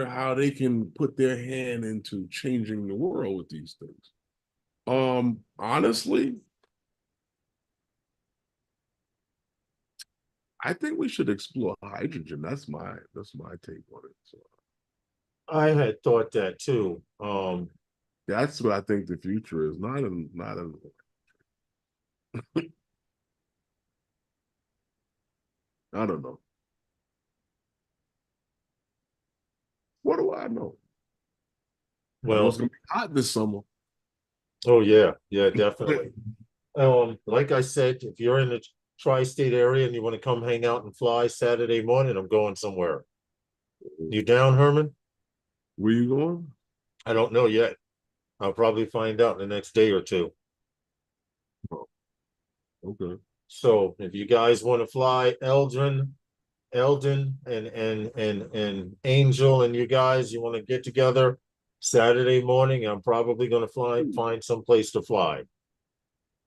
how they can put their hand into changing the world with these things. Honestly, I think we should explore hydrogen. That's my take on it. So I had thought that too. that's what I think the future is. Not in I don't know. What do I know? Well, it's gonna be hot this summer. Oh yeah, definitely. Like I said, if you're in the tri-state area and you want to come hang out and fly Saturday morning, I'm going somewhere. You down, Herman? Where you going? I don't know yet. I'll probably find out in the next day or two. Oh, okay. So if you guys want to fly, Eldon, and Angel, and you guys, you want to get together Saturday morning, I'm probably going to find some place to fly.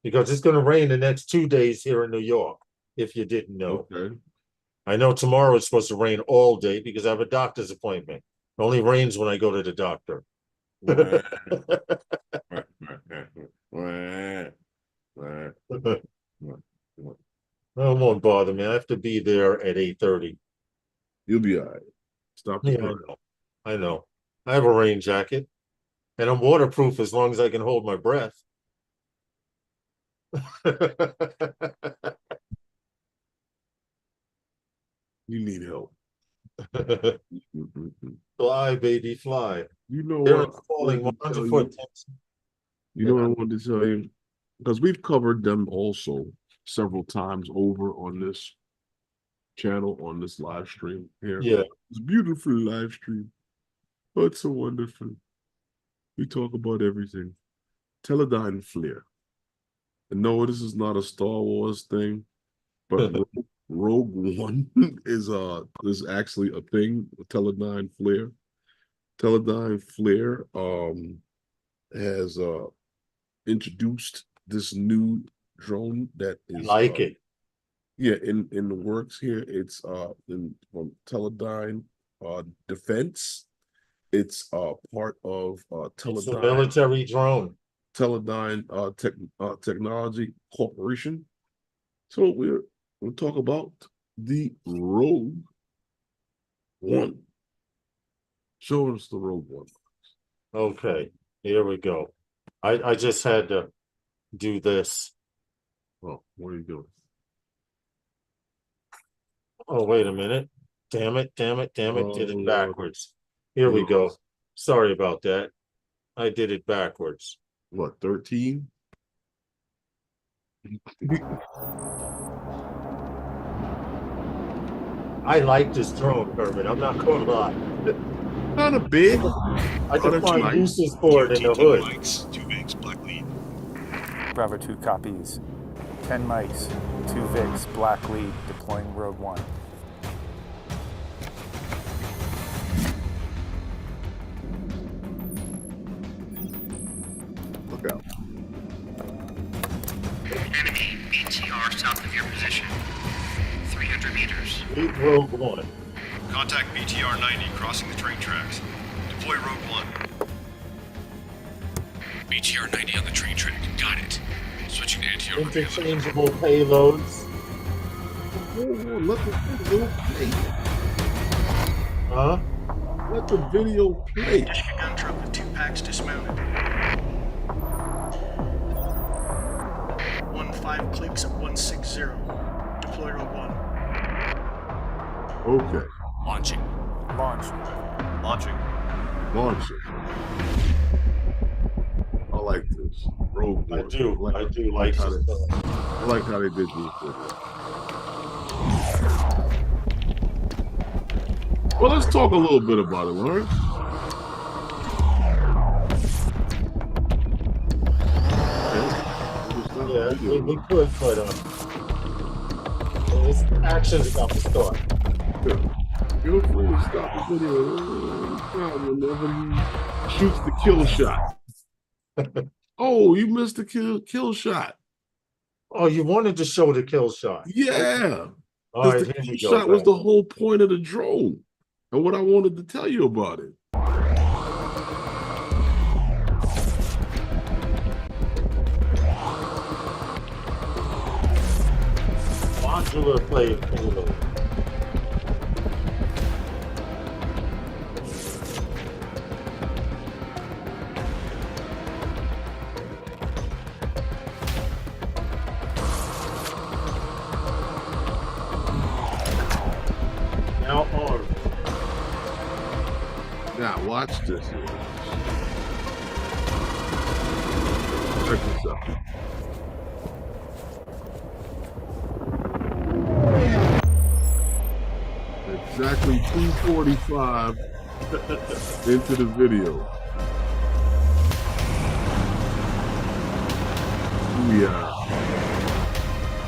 Because it's going to rain the next 2 days here in New York, if you didn't know. Okay. I know tomorrow it's supposed to rain all day because I have a doctor's appointment. It only rains when I go to the doctor. It won't bother me. I have to be there at 8:30. You'll be all right. Stop the rain. I know. I have a rain jacket, and I'm waterproof as long as I can hold my breath. You need help. Fly, baby, fly. You know They're what? falling 100 foot. You know what I wanted to tell you? Because we've covered them also several times over on this channel, on this live stream here. Yeah. It's a beautiful live stream. Oh, it's so wonderful. We talk about everything. Teledyne FLIR. And no, this is not a Star Wars thing, but Rogue One is actually a thing. Teledyne FLIR. Teledyne FLIR has introduced this new drone that is it. Yeah, in the works here. It's from Teledyne Defense. It's part of Teledyne. It's a military drone. Teledyne Technology Corporation. So we'll talk about the Rogue One. Show us the Rogue One. Okay, here we go. I just had to do this. Oh, what are you doing? Oh, wait a minute. Damn it. Did it backwards. Here we Lord. go. Sorry about that. I did it backwards. What, 13? I like this drone, Kermit. I'm not gonna lie. Kind of big. I can that's find nice. uses for it in the hood. Mics, 2 VIGs, black lead. Bravo 2 copies. 10 mics, 2 VIGs, black lead, deploying Rogue One. Look out. Enemy BTR south of your position. 300 meters. Lead Rogue One. Contact BTR 90 crossing the train tracks. Deploy Rogue One. BTR 90 on the train track. Got it. Switching to anti-overkill. Interchangeable payloads. Oh, let the video play. Huh? Let the video play. Dish a gun truck with 2 packs dismounted. 15 clicks at 160. Deploy Rogue One. Okay. Launching. Launch. Launching. Launch it. I like this. Rogue One. I do like how this. I like how they did this. Well, let's talk a little bit about it, Lawrence. Yeah, we could, but this action's about to start. Feel free to stop the video whenever he shoots the kill shot. Oh, you missed the kill shot. Oh, you wanted to show the kill shot. Yeah. All Because right, the here we kill go. shot was the whole point of the drone. And what I wanted to tell you about it. Modular payload. Now armed. Now watch this. Check this out. Exactly 2:45 into the video. Yeah.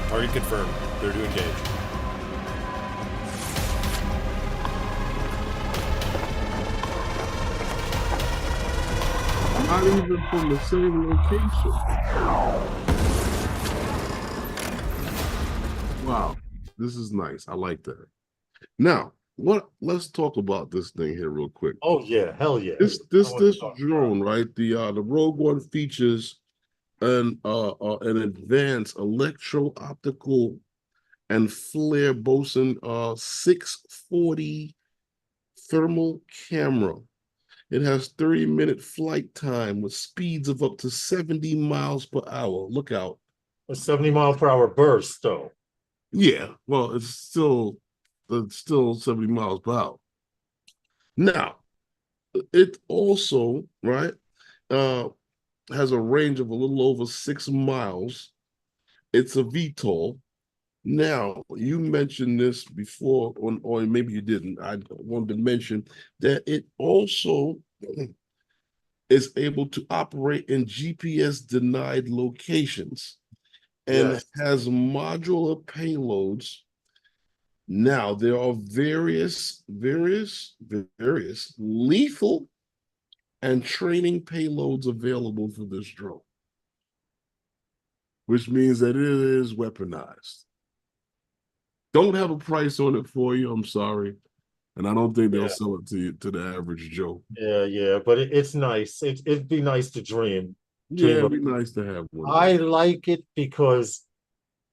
Target confirmed. They're to engage. Not even from the same location. Wow, this is nice. I like that. Now, let's talk about this thing here real quick. Oh yeah, hell yeah. This drone, right? The Rogue One features an advanced electro-optical and FLIR Boson 640 thermal camera. It has 30-minute flight time with speeds of up to 70 miles per hour. Look out. A 70-mile-per-hour burst, though. Yeah, well, it's still 70 miles per hour. Now, it also, right, has a range of a little over 6 miles. It's a VTOL. Now, you mentioned this before, or maybe you didn't. I wanted to mention that it also is able to operate in GPS-denied locations and has modular payloads. Now, there are various lethal and training payloads available for this drone, which means that it is weaponized. Don't have a price on it for you. I'm sorry. And I don't think they'll sell it to the average Joe. Yeah, but it's nice. It'd be nice to dream. Yeah, it'd be nice to have one. I like it because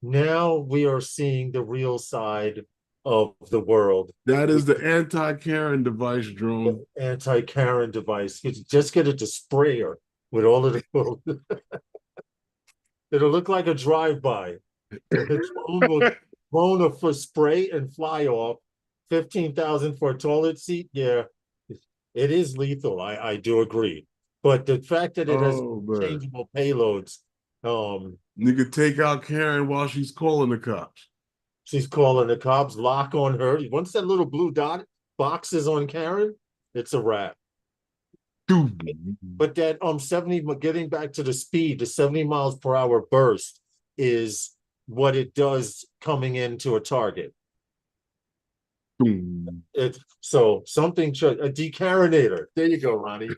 now we are seeing the real side of the world. That is the anti-Karen device drone. Anti-Karen device. Just get it to sprayer with all of the. It'll look like a drive-by. The drone for spray and fly off. 15,000 for a toilet seat. Yeah, it is lethal. I do agree. But the fact that it has changeable payloads. You could take out Karen while she's calling the cops. She's calling the cops, lock on her. Once that little blue dot box is on Karen, it's a wrap. But that 70, getting back to the speed, the 70 miles per hour burst is what it does coming into a target. So something, a decarinator. There you go, Ronnie.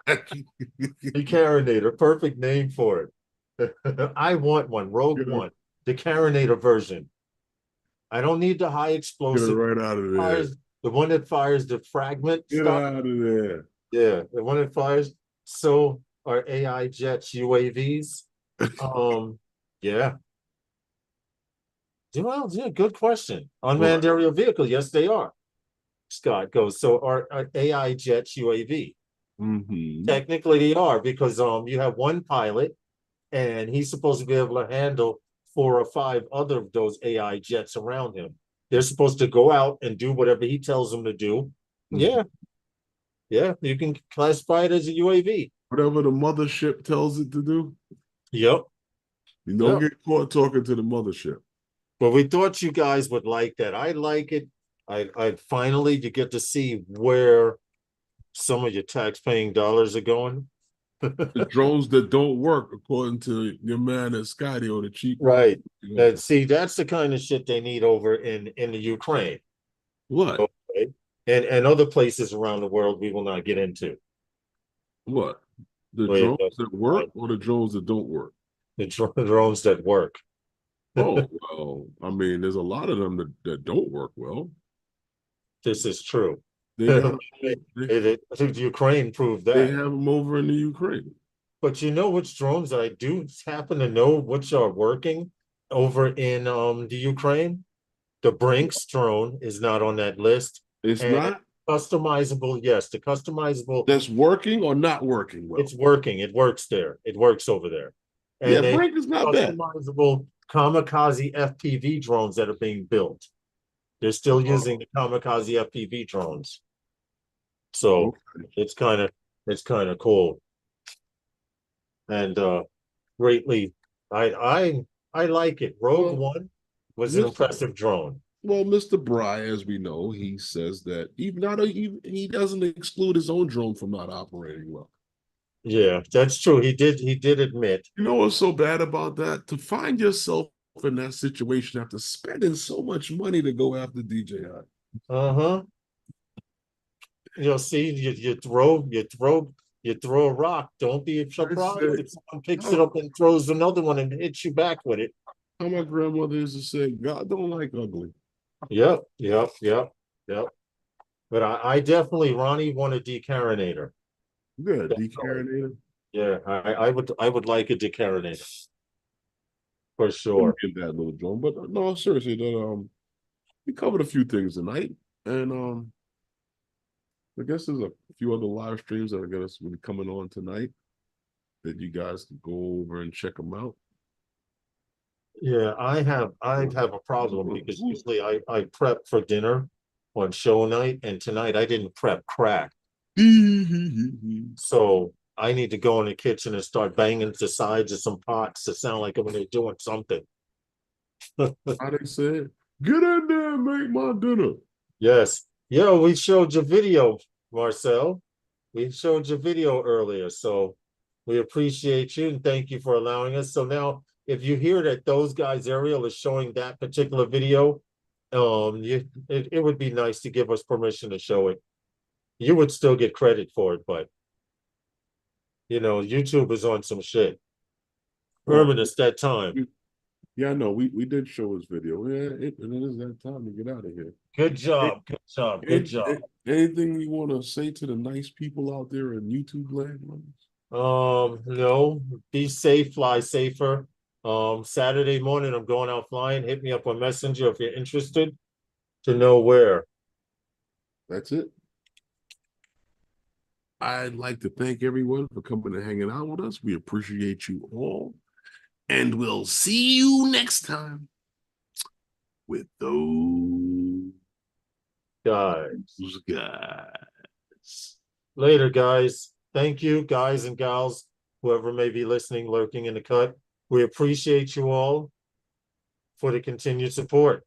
Decarinator, perfect name for it. I want one, Rogue One, decarinator version. I don't need the high Get it explosive. right out of there. The one that fires the fragment Get stuff. out of there. Yeah, the one that fires. So are AI jets UAVs? Yeah. Well, yeah, good question. Unmanned aerial vehicle, yes, they are. Scott goes, so are AI jets UAV? Technically they are, because you have one pilot and he's supposed to be able to handle 4 or 5 other of those AI jets around him. They're supposed to go out and do whatever he tells them to do. Yeah. Yeah, you can classify it as a UAV. Whatever the mothership tells it to do. Yep. You don't get caught talking to the mothership. But we thought you guys would like that. I like it. I finally, you get to see where some of your tax-paying dollars are going. The drones that don't work, according to your man at Skydio, the cheap. Right. See, that's the kind of shit they need over in the Ukraine. What? Okay. And other places around the world we will not get into. What? The drones that work or the drones that don't work? The drones that work. Oh, well, I mean, there's a lot of them that don't work well. This is true. I think Ukraine proved that. They have them over in the Ukraine. But you know which drones I do happen to know which are working over in the Ukraine? The Brinks drone is not on that list. It's not? Customizable, yes. The customizable. That's working or not working well? It's working. It works there. It works over there. And yeah, Brink is not bad. Customizable kamikaze FPV drones that are being built. They're still using the kamikaze FPV drones. So it's kind of cool. And greatly, I like it. Rogue One was an impressive drone. Well, Mr. Bry, as we know, he says that he doesn't exclude his own drone from not operating well. Yeah, that's true. He did admit. You know what's so bad about that? To find yourself in that situation after spending so much money to go after DJI. You'll see, you throw a rock. Don't be surprised if someone picks it up and throws another one and hits you back with it. How my grandmother used to say, God don't like ugly. Yep. But I definitely, Ronnie, want a decarinator. Good, decarinator. Yeah, I would like a decarinator. For sure. Get that little drone. But no, seriously, we covered a few things tonight. And I guess there's a few other live streams that are going to be coming on tonight that you guys can go over and check them out. Yeah, I have a problem because usually I prep for dinner on show night, and tonight I didn't prep crack. So I need to go in the kitchen and start banging the sides of some pots to sound like when they're doing something. How they said, get in there and make my dinner. Yes. Yo, we showed your video, Marcel. We showed your video earlier, so we appreciate you and thank you for allowing us. So now, if you hear that those guys, Ariel, is showing that particular video, it would be nice to give us permission to show it. You would still get credit for it, but you know, YouTube is on some shit. Herman, it's that time. Yeah, I know. We did show his video. Yeah, it is that time to get out of here. Good job. Good job. Anything you want to say to the nice people out there in YouTube land? No. Be safe, fly safer. Saturday morning I'm going out flying. Hit me up on Messenger if you're interested to know where. That's it. I'd like to thank everyone for coming and hanging out with us. We appreciate you all. And we'll see you next time with those guys. Later, guys. Thank you, guys and gals, whoever may be listening, lurking in the cut. We appreciate you all for the continued support.